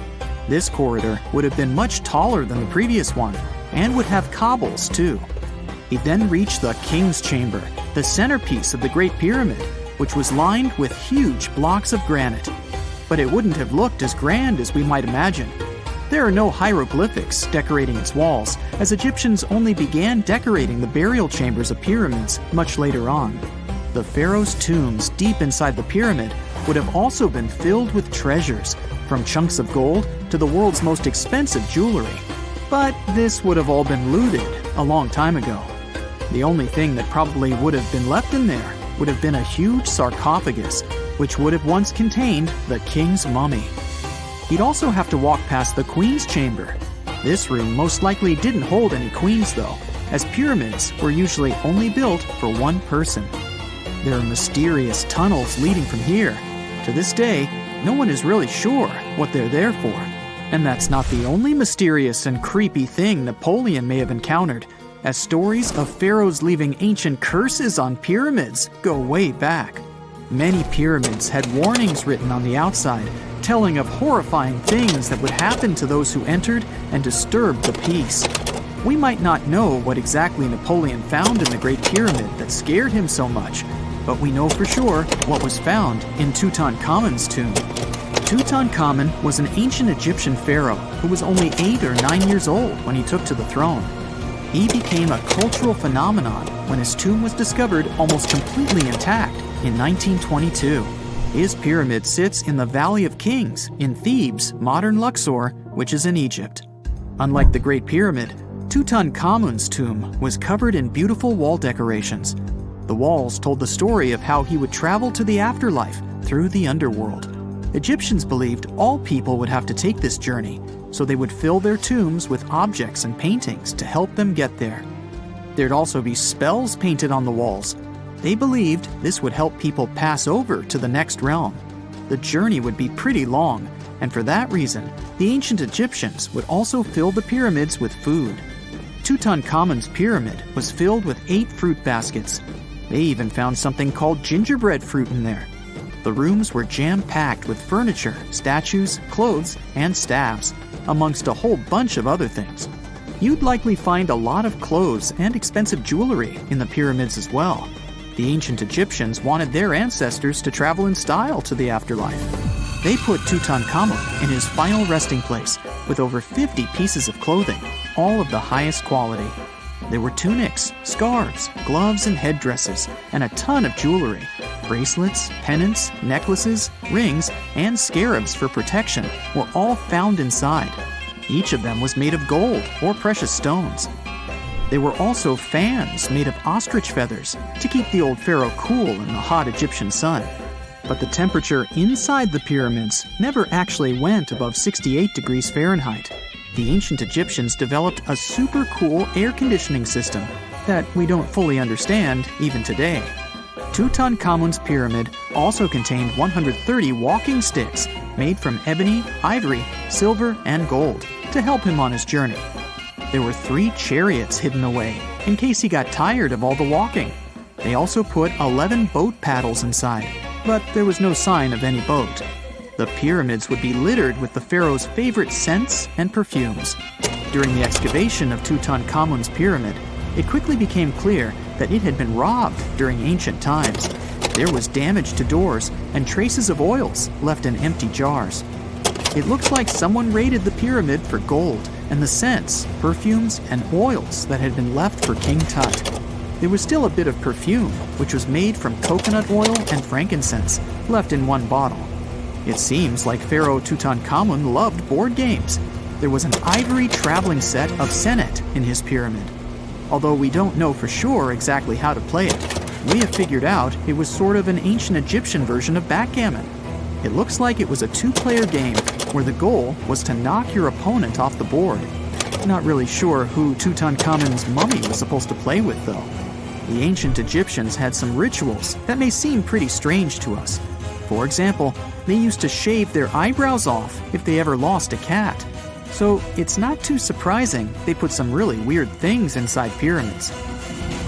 This corridor would have been much taller than the previous one, and would have cobbles too. He'd then reach the King's Chamber, the centerpiece of the Great Pyramid, which was lined with huge blocks of granite. But it wouldn't have looked as grand as we might imagine. There are no hieroglyphics decorating its walls, as Egyptians only began decorating the burial chambers of pyramids much later on. The pharaoh's tombs deep inside the pyramid would have also been filled with treasures, from chunks of gold to the world's most expensive jewelry. But this would have all been looted a long time ago. The only thing that probably would have been left in there would have been a huge sarcophagus, which would have once contained the king's mummy. He'd also have to walk past the queen's chamber. This room most likely didn't hold any queens though, as pyramids were usually only built for one person. There are mysterious tunnels leading from here. To this day, no one is really sure what they're there for. And that's not the only mysterious and creepy thing Napoleon may have encountered, as stories of pharaohs leaving ancient curses on pyramids go way back. Many pyramids had warnings written on the outside, telling of horrifying things that would happen to those who entered and disturbed the peace. We might not know what exactly Napoleon found in the Great Pyramid that scared him so much, but we know for sure what was found in Tutankhamun's tomb. Tutankhamun was an ancient Egyptian pharaoh who was only 8 or 9 years old when he took to the throne. He became a cultural phenomenon when his tomb was discovered almost completely intact in 1922. His pyramid sits in the Valley of Kings in Thebes, modern Luxor, which is in Egypt. Unlike the Great Pyramid, Tutankhamun's tomb was covered in beautiful wall decorations. The walls told the story of how he would travel to the afterlife through the underworld. Egyptians believed all people would have to take this journey, so they would fill their tombs with objects and paintings to help them get there. There'd also be spells painted on the walls. They believed this would help people pass over to the next realm. The journey would be pretty long, and for that reason, the ancient Egyptians would also fill the pyramids with food. Tutankhamun's pyramid was filled with 8 fruit baskets. They even found something called gingerbread fruit in there. The rooms were jam-packed with furniture, statues, clothes, and staffs, amongst a whole bunch of other things. You'd likely find a lot of clothes and expensive jewelry in the pyramids as well. The ancient Egyptians wanted their ancestors to travel in style to the afterlife. They put Tutankhamun in his final resting place with over 50 pieces of clothing, all of the highest quality. There were tunics, scarves, gloves, and headdresses, and a ton of jewelry. Bracelets, pendants, necklaces, rings, and scarabs for protection were all found inside. Each of them was made of gold or precious stones. There were also fans made of ostrich feathers to keep the old pharaoh cool in the hot Egyptian sun. But the temperature inside the pyramids never actually went above 68 degrees Fahrenheit. The ancient Egyptians developed a super cool air conditioning system that we don't fully understand even today. Tutankhamun's pyramid also contained 130 walking sticks made from ebony, ivory, silver, and gold to help him on his journey. There were 3 chariots hidden away in case he got tired of all the walking. They also put 11 boat paddles inside, but there was no sign of any boat. The pyramids would be littered with the pharaoh's favorite scents and perfumes. During the excavation of Tutankhamun's pyramid, it quickly became clear that it had been robbed during ancient times. There was damage to doors and traces of oils left in empty jars. It looks like someone raided the pyramid for gold and the scents, perfumes, and oils that had been left for King Tut. There was still a bit of perfume, which was made from coconut oil and frankincense, left in one bottle. It seems like Pharaoh Tutankhamun loved board games. There was an ivory traveling set of senet in his pyramid. Although we don't know for sure exactly how to play it, we have figured out it was sort of an ancient Egyptian version of backgammon. It looks like it was a 2-player game where the goal was to knock your opponent off the board. Not really sure who Tutankhamun's mummy was supposed to play with, though. The ancient Egyptians had some rituals that may seem pretty strange to us. For example, they used to shave their eyebrows off if they ever lost a cat. So it's not too surprising they put some really weird things inside pyramids.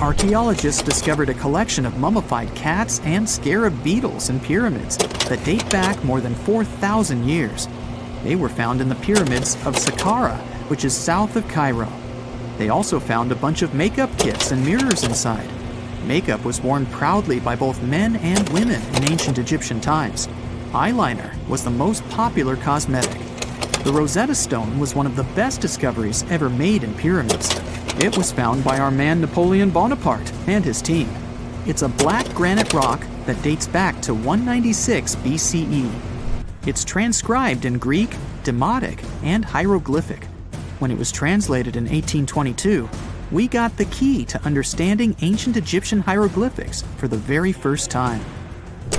Archaeologists discovered a collection of mummified cats and scarab beetles in pyramids that date back more than 4,000 years. They were found in the pyramids of Saqqara, which is south of Cairo. They also found a bunch of makeup kits and mirrors inside. Makeup was worn proudly by both men and women in ancient Egyptian times. Eyeliner was the most popular cosmetic. The Rosetta Stone was one of the best discoveries ever made in pyramids. It was found by our man Napoleon Bonaparte and his team. It's a black granite rock that dates back to 196 BCE. It's transcribed in Greek, Demotic, and hieroglyphic. When it was translated in 1822, we got the key to understanding ancient Egyptian hieroglyphics for the very first time.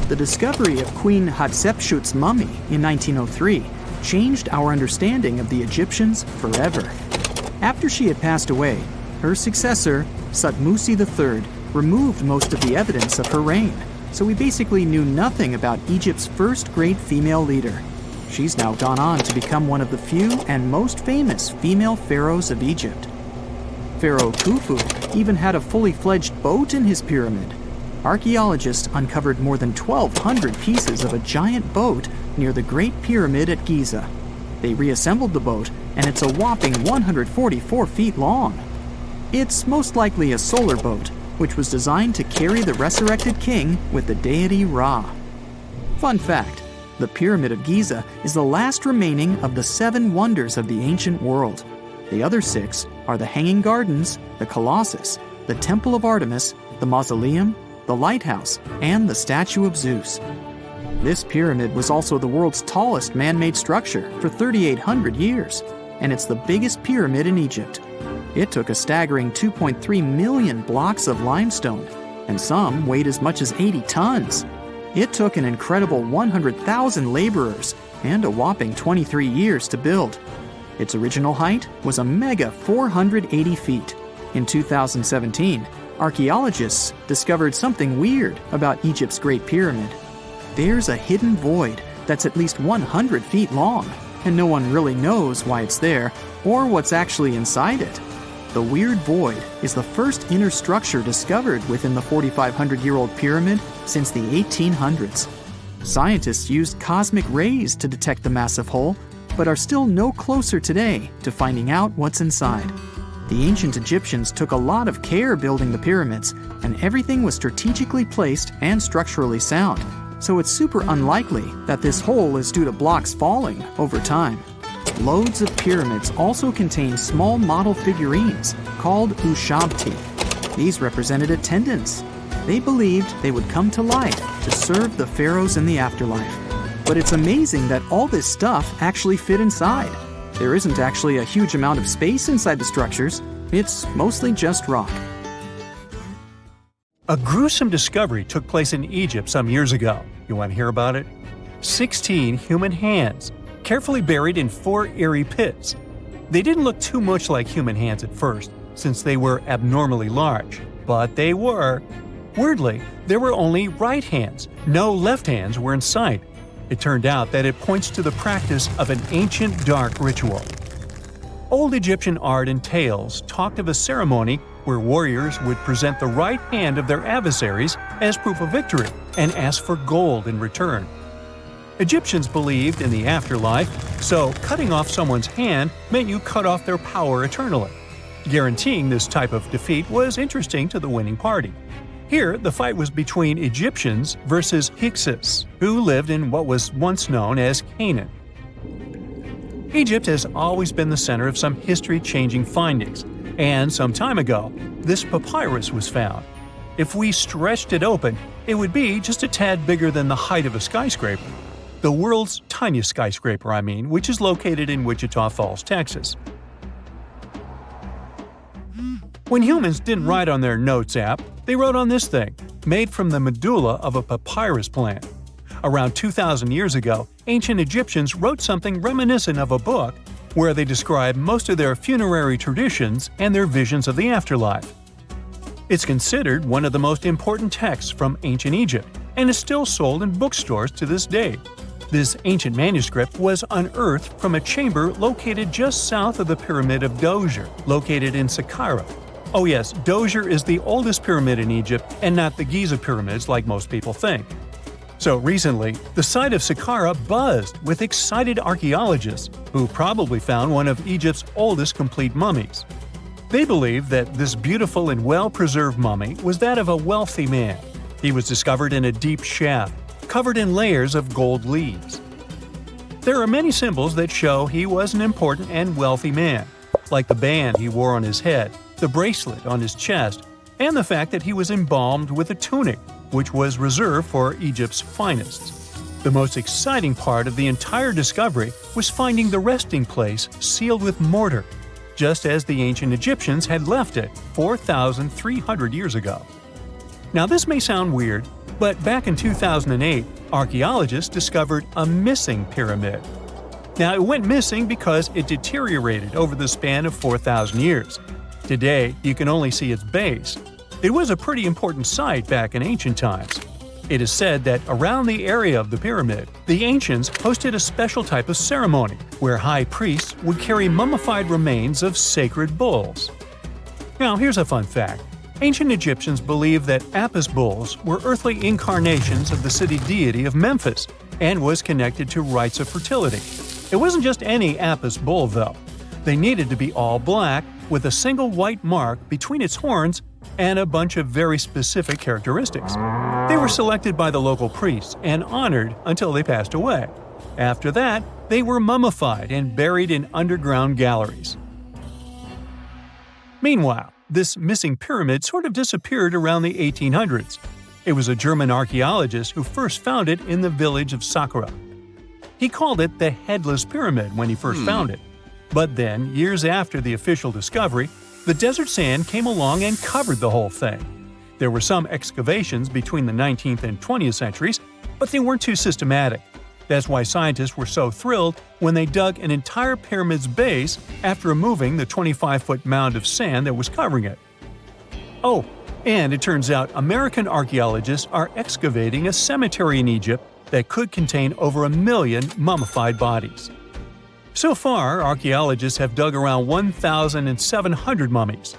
The discovery of Queen Hatshepsut's mummy in 1903 changed our understanding of the Egyptians forever. After she had passed away, her successor, Thutmose II, removed most of the evidence of her reign, so we basically knew nothing about Egypt's first great female leader. She's now gone on to become one of the few and most famous female pharaohs of Egypt. Pharaoh Khufu even had a fully fledged boat in his pyramid. Archaeologists uncovered more than 1,200 pieces of a giant boat near the Great Pyramid at Giza. They reassembled the boat, and it's a whopping 144 feet long. It's most likely a solar boat, which was designed to carry the resurrected king with the deity Ra. Fun fact, the Pyramid of Giza is the last remaining of the 7 wonders of the ancient world. The other 6 are the Hanging Gardens, the Colossus, the Temple of Artemis, the Mausoleum, the Lighthouse, and the Statue of Zeus. This pyramid was also the world's tallest man-made structure for 3,800 years, and it's the biggest pyramid in Egypt. It took a staggering 2.3 million blocks of limestone, and some weighed as much as 80 tons. It took an incredible 100,000 laborers and a whopping 23 years to build. Its original height was a mega 480 feet. In 2017, archaeologists discovered something weird about Egypt's Great Pyramid. There's a hidden void that's at least 100 feet long, and no one really knows why it's there or what's actually inside it. The weird void is the first inner structure discovered within the 4,500-year-old pyramid since the 1800s. Scientists used cosmic rays to detect the massive hole, but are still no closer today to finding out what's inside. The ancient Egyptians took a lot of care building the pyramids, and everything was strategically placed and structurally sound, so it's super unlikely that this hole is due to blocks falling over time. Loads of pyramids also contain small model figurines called ushabti. These represented attendants. They believed they would come to life to serve the pharaohs in the afterlife. But it's amazing that all this stuff actually fit inside. There isn't actually a huge amount of space inside the structures. It's mostly just rock. A gruesome discovery took place in Egypt some years ago. You want to hear about it? 16 human hands, carefully buried in 4 eerie pits. They didn't look too much like human hands at first, since they were abnormally large, but they were. Weirdly, there were only right hands. No left hands were in sight. It turned out that it points to the practice of an ancient dark ritual. Old Egyptian art and tales talked of a ceremony where warriors would present the right hand of their adversaries as proof of victory and ask for gold in return. Egyptians believed in the afterlife, so cutting off someone's hand meant you cut off their power eternally. Guaranteeing this type of defeat was interesting to the winning party. Here, the fight was between Egyptians versus Hyksos, who lived in what was once known as Canaan. Egypt has always been the center of some history-changing findings, and some time ago, this papyrus was found. If we stretched it open, it would be just a tad bigger than the height of a skyscraper. The world's tiniest skyscraper, which is located in Wichita Falls, Texas. When humans didn't write on their notes app, they wrote on this thing, made from the medulla of a papyrus plant. Around 2,000 years ago, ancient Egyptians wrote something reminiscent of a book where they describe most of their funerary traditions and their visions of the afterlife. It's considered one of the most important texts from ancient Egypt and is still sold in bookstores to this day. This ancient manuscript was unearthed from a chamber located just south of the Pyramid of Djoser, located in Saqqara. Oh yes, Djoser is the oldest pyramid in Egypt and not the Giza pyramids like most people think. So recently, the site of Saqqara buzzed with excited archaeologists who probably found one of Egypt's oldest complete mummies. They believe that this beautiful and well-preserved mummy was that of a wealthy man. He was discovered in a deep shaft, covered in layers of gold leaves. There are many symbols that show he was an important and wealthy man, like the band he wore on his head, the bracelet on his chest, and the fact that he was embalmed with a tunic, which was reserved for Egypt's finest. The most exciting part of the entire discovery was finding the resting place sealed with mortar, just as the ancient Egyptians had left it 4,300 years ago. Now this may sound weird, but back in 2008, archaeologists discovered a missing pyramid. Now it went missing because it deteriorated over the span of 4,000 years. Today, you can only see its base. It was a pretty important site back in ancient times. It is said that around the area of the pyramid, the ancients hosted a special type of ceremony where high priests would carry mummified remains of sacred bulls. Now here's a fun fact. Ancient Egyptians believed that Apis bulls were earthly incarnations of the city deity of Memphis and was connected to rites of fertility. It wasn't just any Apis bull, though. They needed to be all black, with a single white mark between its horns and a bunch of very specific characteristics. They were selected by the local priests and honored until they passed away. After that, they were mummified and buried in underground galleries. Meanwhile, this missing pyramid sort of disappeared around the 1800s. It was a German archaeologist who first found it in the village of Saqqara. He called it the Headless Pyramid when he first found it. But then, years after the official discovery, the desert sand came along and covered the whole thing. There were some excavations between the 19th and 20th centuries, but they weren't too systematic. That's why scientists were so thrilled when they dug an entire pyramid's base after removing the 25-foot mound of sand that was covering it. Oh, and it turns out American archaeologists are excavating a cemetery in Egypt that could contain over 1 million mummified bodies. So far, archaeologists have dug around 1,700 mummies.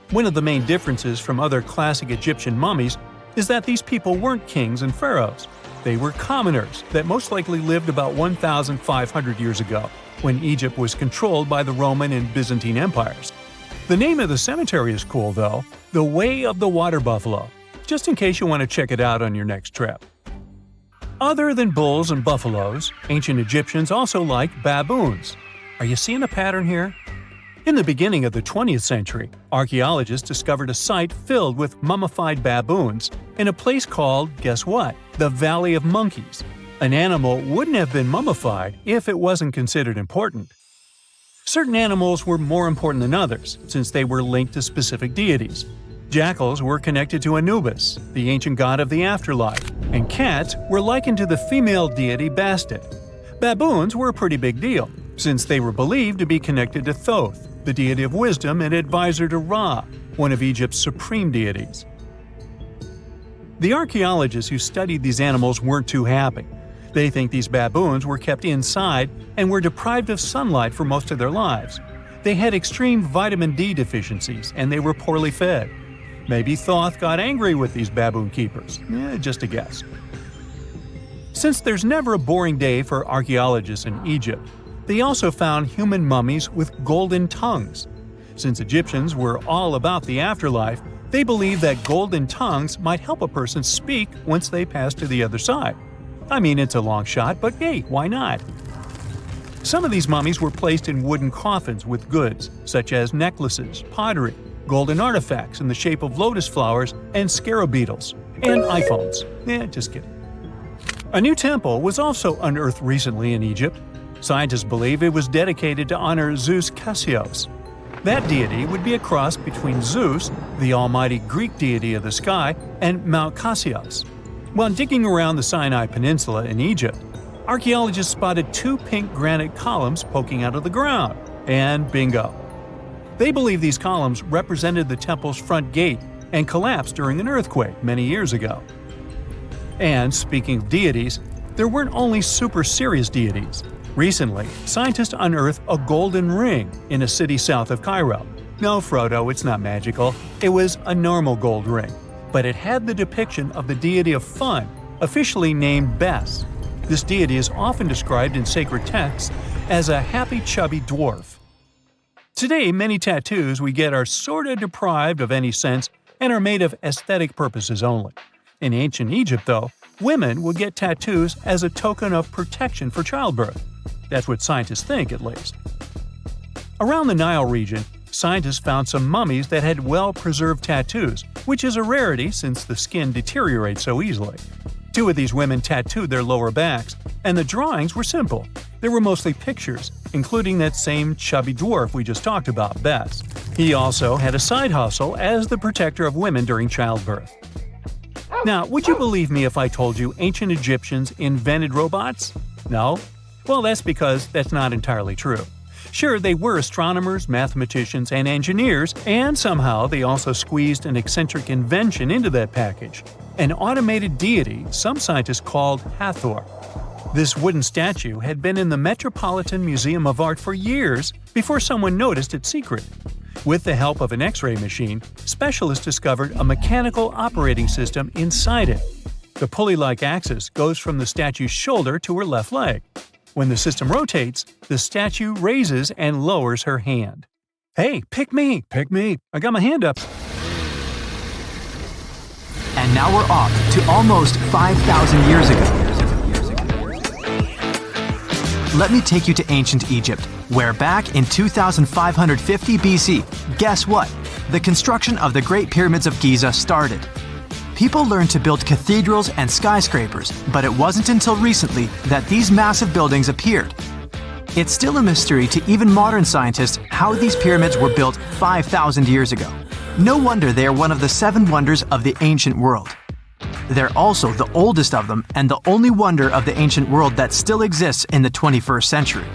One of the main differences from other classic Egyptian mummies is that these people weren't kings and pharaohs. They were commoners that most likely lived about 1,500 years ago, when Egypt was controlled by the Roman and Byzantine empires. The name of the cemetery is cool, though, the Way of the Water Buffalo, just in case you want to check it out on your next trip. Other than bulls and buffaloes, ancient Egyptians also liked baboons. Are you seeing a pattern here? In the beginning of the 20th century, archaeologists discovered a site filled with mummified baboons in a place called, guess what? The Valley of Monkeys. An animal wouldn't have been mummified if it wasn't considered important. Certain animals were more important than others, since they were linked to specific deities. Jackals were connected to Anubis, the ancient god of the afterlife, and cats were likened to the female deity Bastet. Baboons were a pretty big deal, since they were believed to be connected to Thoth, the deity of wisdom and advisor to Ra, one of Egypt's supreme deities. The archaeologists who studied these animals weren't too happy. They think these baboons were kept inside and were deprived of sunlight for most of their lives. They had extreme vitamin D deficiencies and they were poorly fed. Maybe Thoth got angry with these baboon keepers. Just a guess. Since there's never a boring day for archaeologists in Egypt, they also found human mummies with golden tongues. Since Egyptians were all about the afterlife, they believed that golden tongues might help a person speak once they pass to the other side. I mean, it's a long shot, but hey, why not? Some of these mummies were placed in wooden coffins with goods, such as necklaces, pottery, golden artifacts in the shape of lotus flowers and scarab beetles, and iPhones. Just kidding. A new temple was also unearthed recently in Egypt. Scientists believe it was dedicated to honor Zeus Cassios. That deity would be a cross between Zeus, the almighty Greek deity of the sky, and Mount Cassios. While digging around the Sinai Peninsula in Egypt, archaeologists spotted 2 pink granite columns poking out of the ground, and bingo. They believe these columns represented the temple's front gate and collapsed during an earthquake many years ago. And speaking of deities, there weren't only super serious deities. Recently, scientists unearthed a golden ring in a city south of Cairo. No, Frodo, it's not magical. It was a normal gold ring, but it had the depiction of the deity of fun, officially named Bes. This deity is often described in sacred texts as a happy, chubby dwarf. Today, many tattoos we get are sorta deprived of any sense and are made of aesthetic purposes only. In ancient Egypt, though, women would get tattoos as a token of protection for childbirth. That's what scientists think, at least. Around the Nile region, scientists found some mummies that had well-preserved tattoos, which is a rarity since the skin deteriorates so easily. 2 of these women tattooed their lower backs, and the drawings were simple. They were mostly pictures, including that same chubby dwarf we just talked about, Bes. He also had a side hustle as the protector of women during childbirth. Now, would you believe me if I told you ancient Egyptians invented robots? No? Well, that's because that's not entirely true. Sure, they were astronomers, mathematicians, and engineers, and somehow they also squeezed an eccentric invention into that package. An automated deity some scientists called Hathor. This wooden statue had been in the Metropolitan Museum of Art for years before someone noticed its secret. With the help of an X-ray machine, specialists discovered a mechanical operating system inside it. The pulley-like axis goes from the statue's shoulder to her left leg. When the system rotates, the statue raises and lowers her hand. Hey, pick me! Pick me! I got my hand up! And now we're off to almost 5,000 years ago. Let me take you to ancient Egypt, where back in 2550 BC, guess what? The construction of the Great Pyramids of Giza started. People learned to build cathedrals and skyscrapers, but it wasn't until recently that these massive buildings appeared. It's still a mystery to even modern scientists how these pyramids were built 5,000 years ago. No wonder they are one of the 7 wonders of the ancient world. They're also the oldest of them and the only wonder of the ancient world that still exists in the 21st century.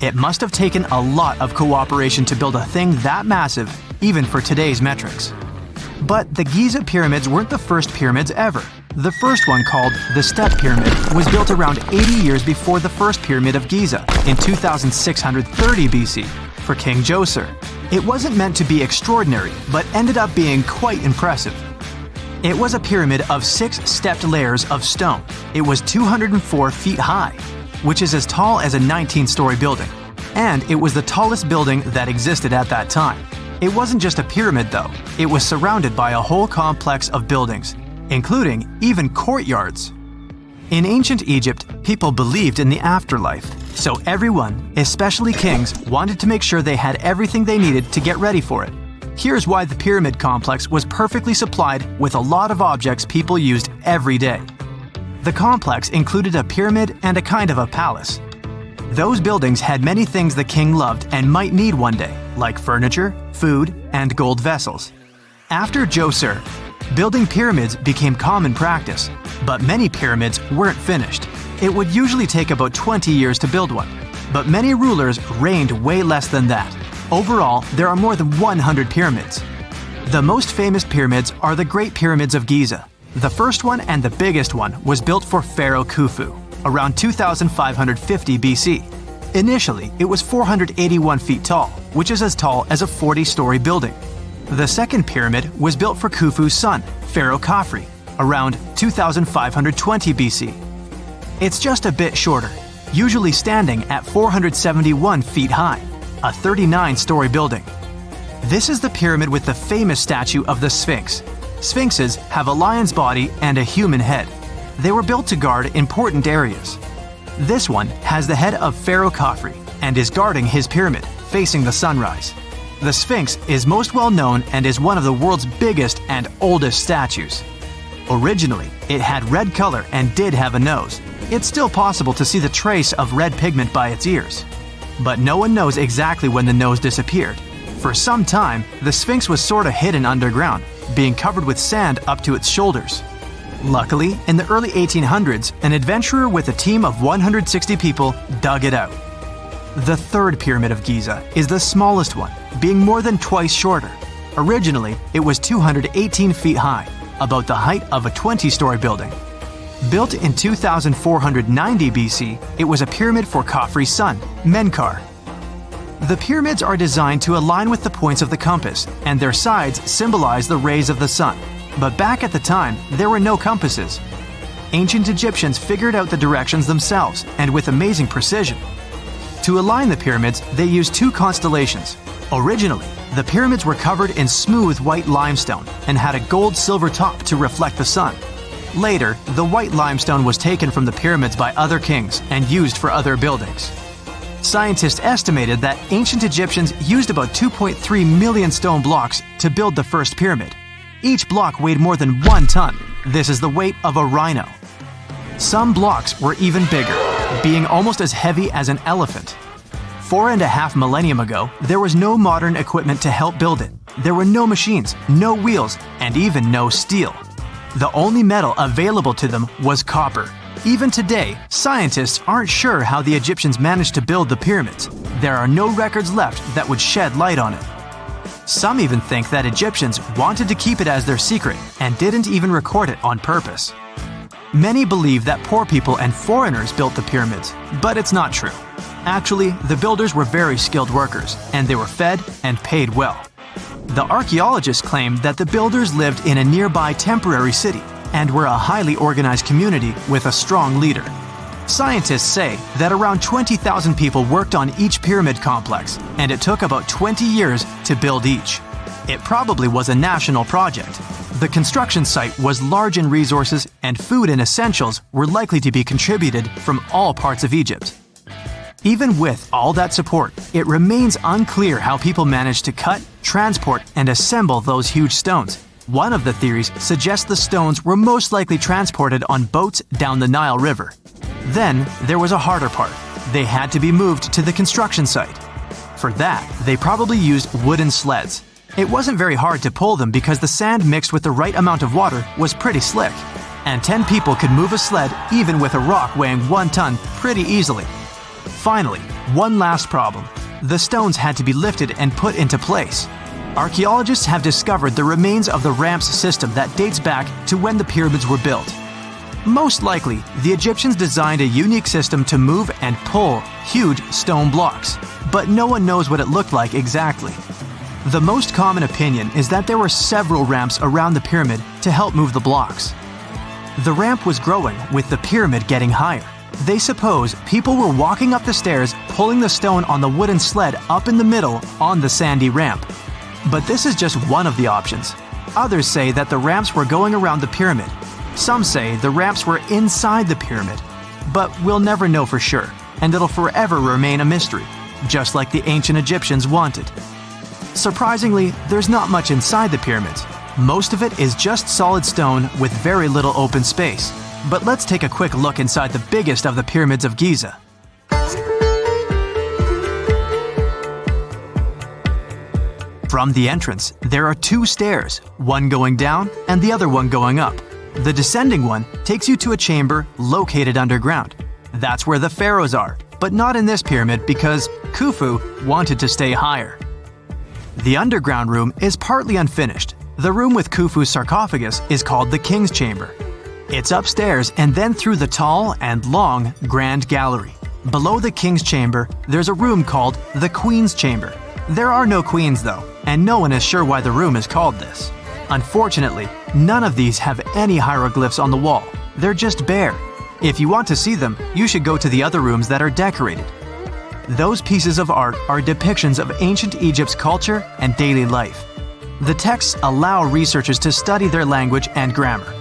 It must have taken a lot of cooperation to build a thing that massive, even for today's metrics. But the Giza pyramids weren't the first pyramids ever. The first one, called the Step Pyramid, was built around 80 years before the first pyramid of Giza in 2630 BC for King Djoser. It wasn't meant to be extraordinary, but ended up being quite impressive. It was a pyramid of 6 stepped layers of stone. It was 204 feet high, which is as tall as a 19-story building. And it was the tallest building that existed at that time. It wasn't just a pyramid, though. It was surrounded by a whole complex of buildings, including even courtyards. In ancient Egypt, people believed in the afterlife, so everyone, especially kings, wanted to make sure they had everything they needed to get ready for it. Here's why the pyramid complex was perfectly supplied with a lot of objects people used every day. The complex included a pyramid and a kind of a palace. Those buildings had many things the king loved and might need one day, like furniture, food, and gold vessels. After Djoser, building pyramids became common practice, but many pyramids weren't finished. It would usually take about 20 years to build one, but many rulers reigned way less than that. Overall, there are more than 100 pyramids. The most famous pyramids are the Great Pyramids of Giza. The first one and the biggest one was built for Pharaoh Khufu, around 2550 BC. Initially, it was 481 feet tall, which is as tall as a 40-story building. The second pyramid was built for Khufu's son, Pharaoh Khafre, around 2520 BC. It's just a bit shorter, usually standing at 471 feet high, a 39-story building. This is the pyramid with the famous statue of the Sphinx. Sphinxes have a lion's body and a human head. They were built to guard important areas. This one has the head of Pharaoh Khafre and is guarding his pyramid, facing the sunrise. The Sphinx is most well known and is one of the world's biggest and oldest statues. Originally, it had red color and did have a nose. It's still possible to see the trace of red pigment by its ears. But no one knows exactly when the nose disappeared. For some time, the Sphinx was sort of hidden underground, being covered with sand up to its shoulders. Luckily, in the early 1800s, an adventurer with a team of 160 people dug it out. The third pyramid of Giza is the smallest one, being more than twice shorter. Originally, it was 218 feet high, about the height of a 20-story building. Built in 2490 BC, it was a pyramid for Khafre's son, Menkaure. The pyramids are designed to align with the points of the compass, and their sides symbolize the rays of the sun. But back at the time, there were no compasses. Ancient Egyptians figured out the directions themselves, and with amazing precision. To align the pyramids, they used two constellations. Originally, the pyramids were covered in smooth white limestone and had a gold-silver top to reflect the sun. Later, the white limestone was taken from the pyramids by other kings and used for other buildings. Scientists estimated that ancient Egyptians used about 2.3 million stone blocks to build the first pyramid. Each block weighed more than 1 ton. This is the weight of a rhino. Some blocks were even bigger, being almost as heavy as an elephant. 4.5 millennium ago, there was no modern equipment to help build it. There were no machines, no wheels, and even no steel. The only metal available to them was copper. Even today, scientists aren't sure how the Egyptians managed to build the pyramids. There are no records left that would shed light on it. Some even think that Egyptians wanted to keep it as their secret and didn't even record it on purpose. Many believe that poor people and foreigners built the pyramids, but it's not true. Actually, the builders were very skilled workers, and they were fed and paid well. The archaeologists claim that the builders lived in a nearby temporary city and were a highly organized community with a strong leader. Scientists say that around 20,000 people worked on each pyramid complex, and it took about 20 years to build each. It probably was a national project. The construction site was large in resources, and food and essentials were likely to be contributed from all parts of Egypt. Even with all that support, it remains unclear how people managed to cut, transport, and assemble those huge stones. One of the theories suggests the stones were most likely transported on boats down the Nile River. Then, there was a harder part. They had to be moved to the construction site. For that, they probably used wooden sleds. It wasn't very hard to pull them because the sand mixed with the right amount of water was pretty slick. And 10 people could move a sled even with a rock weighing 1 ton pretty easily. Finally, one last problem. The stones had to be lifted and put into place. Archaeologists have discovered the remains of the ramps system that dates back to when the pyramids were built. Most likely, the Egyptians designed a unique system to move and pull huge stone blocks, but no one knows what it looked like exactly. The most common opinion is that there were several ramps around the pyramid to help move the blocks. The ramp was growing with the pyramid getting higher. They suppose people were walking up the stairs, pulling the stone on the wooden sled up in the middle on the sandy ramp. But this is just one of the options. Others say that the ramps were going around the pyramid. Some say the ramps were inside the pyramid. But we'll never know for sure, and it'll forever remain a mystery, just like the ancient Egyptians wanted. Surprisingly, there's not much inside the pyramids. Most of it is just solid stone with very little open space. But let's take a quick look inside the biggest of the pyramids of Giza. From the entrance, there are 2 stairs, one going down and the other one going up. The descending one takes you to a chamber located underground. That's where the pharaohs are, but not in this pyramid because Khufu wanted to stay higher. The underground room is partly unfinished. The room with Khufu's sarcophagus is called the King's Chamber. It's upstairs and then through the tall and long Grand Gallery. Below the King's Chamber, there's a room called the Queen's Chamber. There are no queens though, and no one is sure why the room is called this. Unfortunately, none of these have any hieroglyphs on the wall. They're just bare. If you want to see them, you should go to the other rooms that are decorated. Those pieces of art are depictions of ancient Egypt's culture and daily life. The texts allow researchers to study their language and grammar.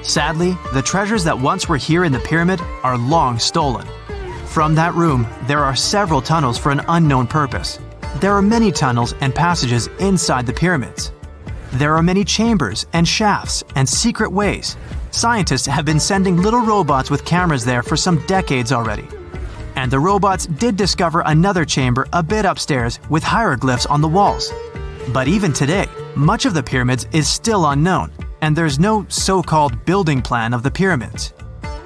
Sadly, the treasures that once were here in the pyramid are long stolen. From that room, there are several tunnels for an unknown purpose. There are many tunnels and passages inside the pyramids. There are many chambers and shafts and secret ways. Scientists have been sending little robots with cameras there for some decades already. And the robots did discover another chamber a bit upstairs with hieroglyphs on the walls. But even today, much of the pyramids is still unknown. and there's no so-called building plan of the pyramids.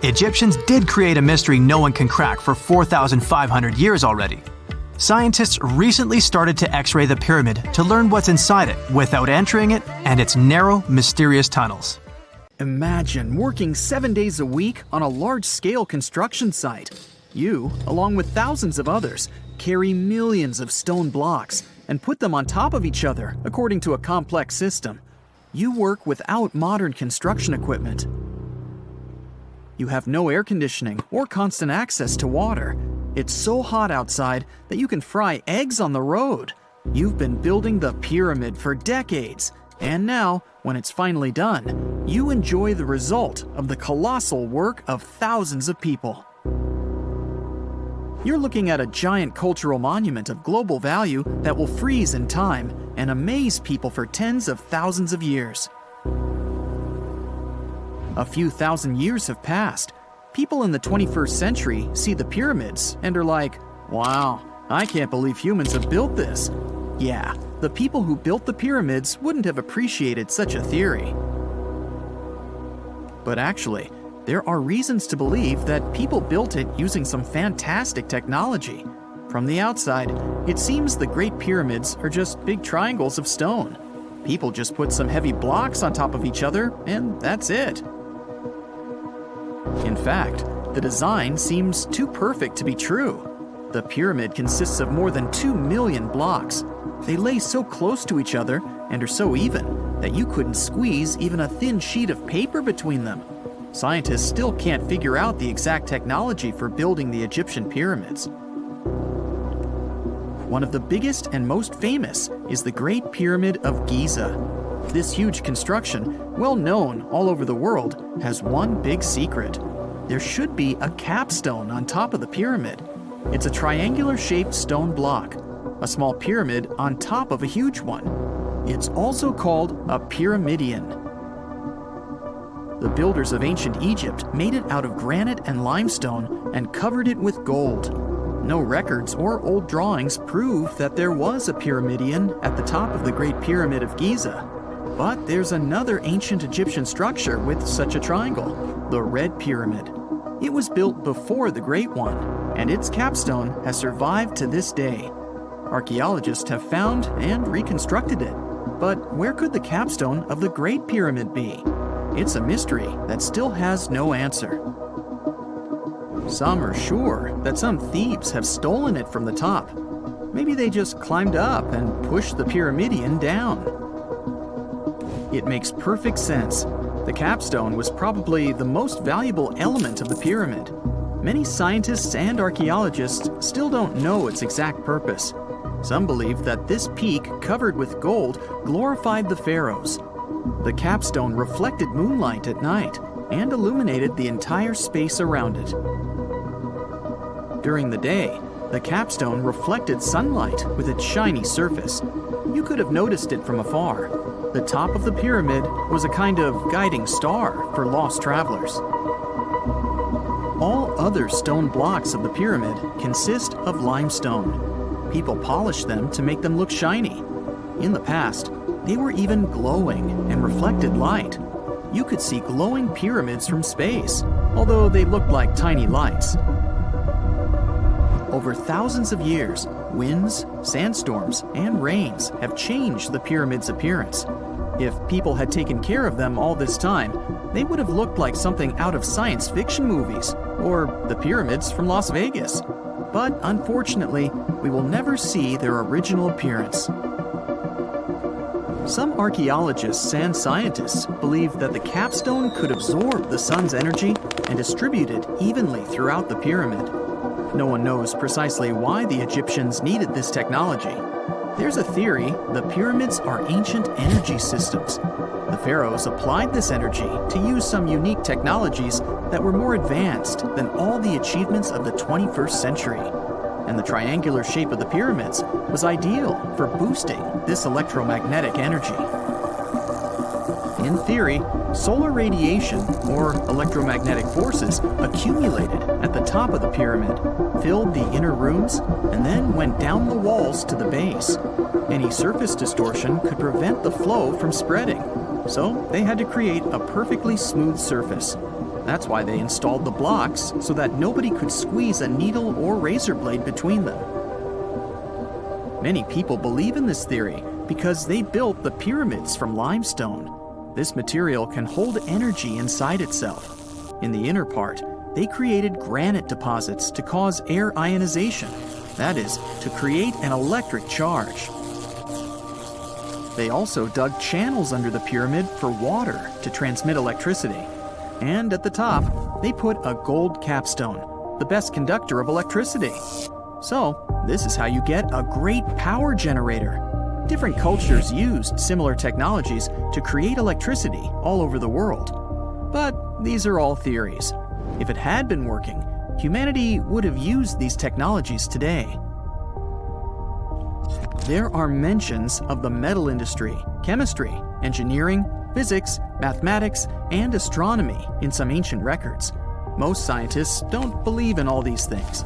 Egyptians did create a mystery no one can crack for 4,500 years already. Scientists recently started to X-ray the pyramid to learn what's inside it without entering it and its narrow, mysterious tunnels. Imagine working 7 days a week on a large-scale construction site. You, along with thousands of others, carry millions of stone blocks and put them on top of each other according to a complex system. You work without modern construction equipment. You have no air conditioning or constant access to water. It's so hot outside that you can fry eggs on the road. You've been building the pyramid for decades, and now, when it's finally done, you enjoy the result of the colossal work of thousands of people. You're looking at a giant cultural monument of global value that will freeze in time and amaze people for tens of thousands of years. A few thousand years have passed. People in the 21st century see the pyramids and are like, wow, I can't believe humans have built this. Yeah, the people who built the pyramids wouldn't have appreciated such a theory. But actually, there are reasons to believe that people built it using some fantastic technology. From the outside, it seems the Great Pyramids are just big triangles of stone. People just put some heavy blocks on top of each other, and that's it. In fact, the design seems too perfect to be true. The pyramid consists of more than 2 million blocks. They lay so close to each other and are so even that you couldn't squeeze even a thin sheet of paper between them. Scientists still can't figure out the exact technology for building the Egyptian pyramids. One of the biggest and most famous is the Great Pyramid of Giza. This huge construction, well known all over the world, has one big secret. There should be a capstone on top of the pyramid. It's a triangular-shaped stone block, a small pyramid on top of a huge one. It's also called a pyramidion. The builders of ancient Egypt made it out of granite and limestone and covered it with gold. No records or old drawings prove that there was a pyramidion at the top of the Great Pyramid of Giza. But there's another ancient Egyptian structure with such a triangle, the Red Pyramid. It was built before the Great One, and its capstone has survived to this day. Archaeologists have found and reconstructed it. But where could the capstone of the Great Pyramid be? It's a mystery that still has no answer. Some are sure that some thieves have stolen it from the top. Maybe they just climbed up and pushed the pyramidion down. It makes perfect sense. The capstone was probably the most valuable element of the pyramid. Many scientists and archaeologists still don't know its exact purpose. Some believe that this peak covered with gold glorified the pharaohs. The capstone reflected moonlight at night and illuminated the entire space around it. During the day, the capstone reflected sunlight with its shiny surface. You could have noticed it from afar. The top of the pyramid was a kind of guiding star for lost travelers. All other stone blocks of the pyramid consist of limestone. People polished them to make them look shiny. In the past, they were even glowing and reflected light. You could see glowing pyramids from space, although they looked like tiny lights. Over thousands of years, winds, sandstorms, and rains have changed the pyramid's appearance. If people had taken care of them all this time, they would have looked like something out of science fiction movies, or the pyramids from Las Vegas. But unfortunately, we will never see their original appearance. Some archaeologists and scientists believe that the capstone could absorb the sun's energy and distribute it evenly throughout the pyramid. No one knows precisely why the Egyptians needed this technology. There's a theory the pyramids are ancient energy systems. The pharaohs applied this energy to use some unique technologies that were more advanced than all the achievements of the 21st century. And the triangular shape of the pyramids was ideal for boosting this electromagnetic energy. In theory, solar radiation, or electromagnetic forces, accumulated at the top of the pyramid, filled the inner rooms, and then went down the walls to the base. Any surface distortion could prevent the flow from spreading, so they had to create a perfectly smooth surface. That's why they installed the blocks so that nobody could squeeze a needle or razor blade between them. Many people believe in this theory because they built the pyramids from limestone. This material can hold energy inside itself. In the inner part, they created granite deposits to cause air ionization, that is, to create an electric charge. They also dug channels under the pyramid for water to transmit electricity. And at the top, they put a gold capstone, the best conductor of electricity. So, this is how you get a great power generator. Different cultures used similar technologies to create electricity all over the world. But these are all theories. If it had been working, humanity would have used these technologies today. There are mentions of the metal industry, chemistry, engineering, physics, mathematics, and astronomy in some ancient records. Most scientists don't believe in all these things.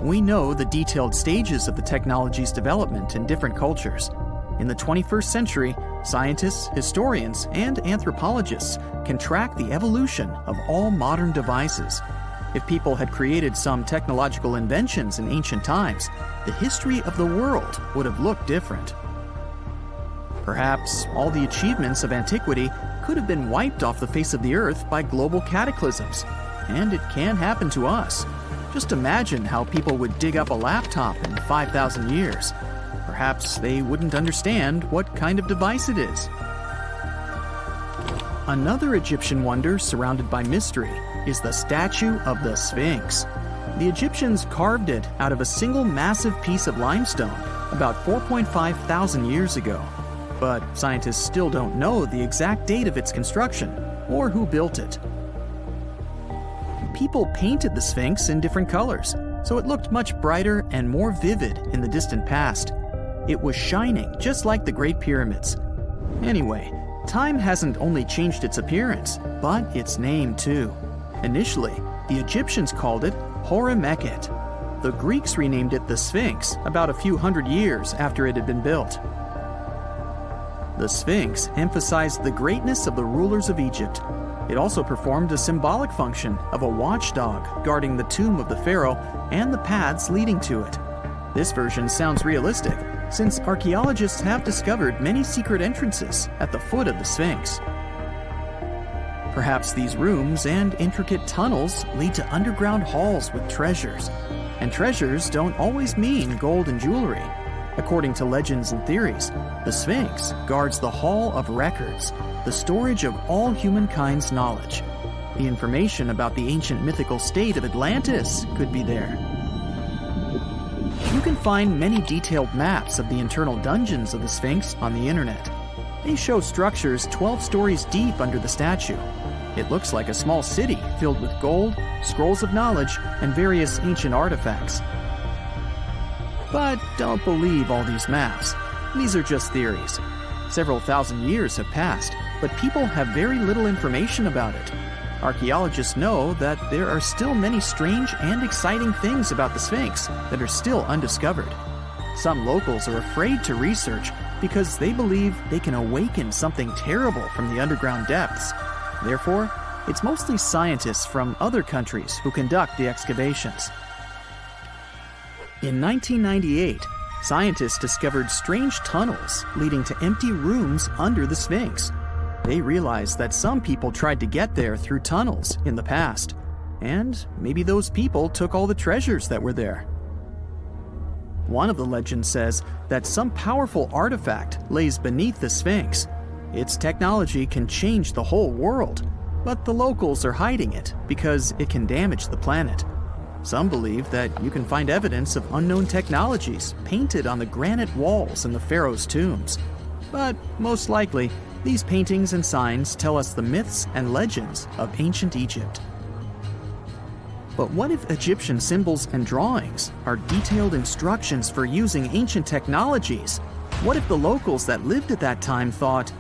We know the detailed stages of the technology's development in different cultures. In the 21st century, scientists, historians, and anthropologists can track the evolution of all modern devices. If people had created some technological inventions in ancient times, the history of the world would have looked different. Perhaps all the achievements of antiquity could have been wiped off the face of the earth by global cataclysms, and it can happen to us. Just imagine how people would dig up a laptop in 5,000 years. Perhaps they wouldn't understand what kind of device it is. Another Egyptian wonder surrounded by mystery is the statue of the Sphinx. The Egyptians carved it out of a single massive piece of limestone about 4.5 thousand years ago. But scientists still don't know the exact date of its construction or who built it. People painted the Sphinx in different colors, so it looked much brighter and more vivid in the distant past. It was shining just like the Great Pyramids. Anyway, time hasn't only changed its appearance, but its name too. Initially, the Egyptians called it Horemheb. The Greeks renamed it the Sphinx about a few hundred years after it had been built. The Sphinx emphasized the greatness of the rulers of Egypt. It also performed a symbolic function of a watchdog guarding the tomb of the pharaoh and the paths leading to it. This version sounds realistic, since archaeologists have discovered many secret entrances at the foot of the Sphinx. Perhaps these rooms and intricate tunnels lead to underground halls with treasures. And treasures don't always mean gold and jewelry. According to legends and theories, the Sphinx guards the Hall of Records, the storage of all humankind's knowledge. The information about the ancient mythical state of Atlantis could be there. You can find many detailed maps of the internal dungeons of the Sphinx on the internet. They show structures 12 stories deep under the statue. It looks like a small city filled with gold, scrolls of knowledge, and various ancient artifacts. But don't believe all these maps. These are just theories. Several thousand years have passed, but people have very little information about it. Archaeologists know that there are still many strange and exciting things about the Sphinx that are still undiscovered. Some locals are afraid to research because they believe they can awaken something terrible from the underground depths. Therefore, it's mostly scientists from other countries who conduct the excavations. In 1998, scientists discovered strange tunnels leading to empty rooms under the Sphinx. They realized that some people tried to get there through tunnels in the past, and maybe those people took all the treasures that were there. One of the legends says that some powerful artifact lays beneath the Sphinx. Its technology can change the whole world, but the locals are hiding it because it can damage the planet. Some believe that you can find evidence of unknown technologies painted on the granite walls in the pharaoh's tombs. But most likely, these paintings and signs tell us the myths and legends of ancient Egypt. But what if Egyptian symbols and drawings are detailed instructions for using ancient technologies? What if the locals that lived at that time thought,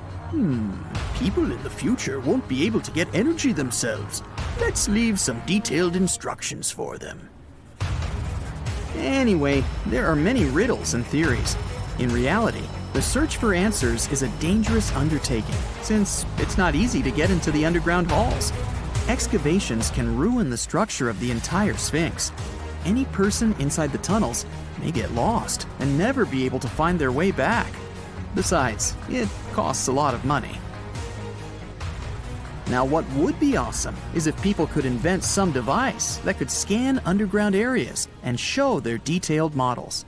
people in the future won't be able to get energy themselves. Let's leave some detailed instructions for them. Anyway, there are many riddles and theories. In reality, the search for answers is a dangerous undertaking, since it's not easy to get into the underground halls. Excavations can ruin the structure of the entire Sphinx. Any person inside the tunnels may get lost and never be able to find their way back. Besides, it costs a lot of money. Now, what would be awesome is if people could invent some device that could scan underground areas and show their detailed models.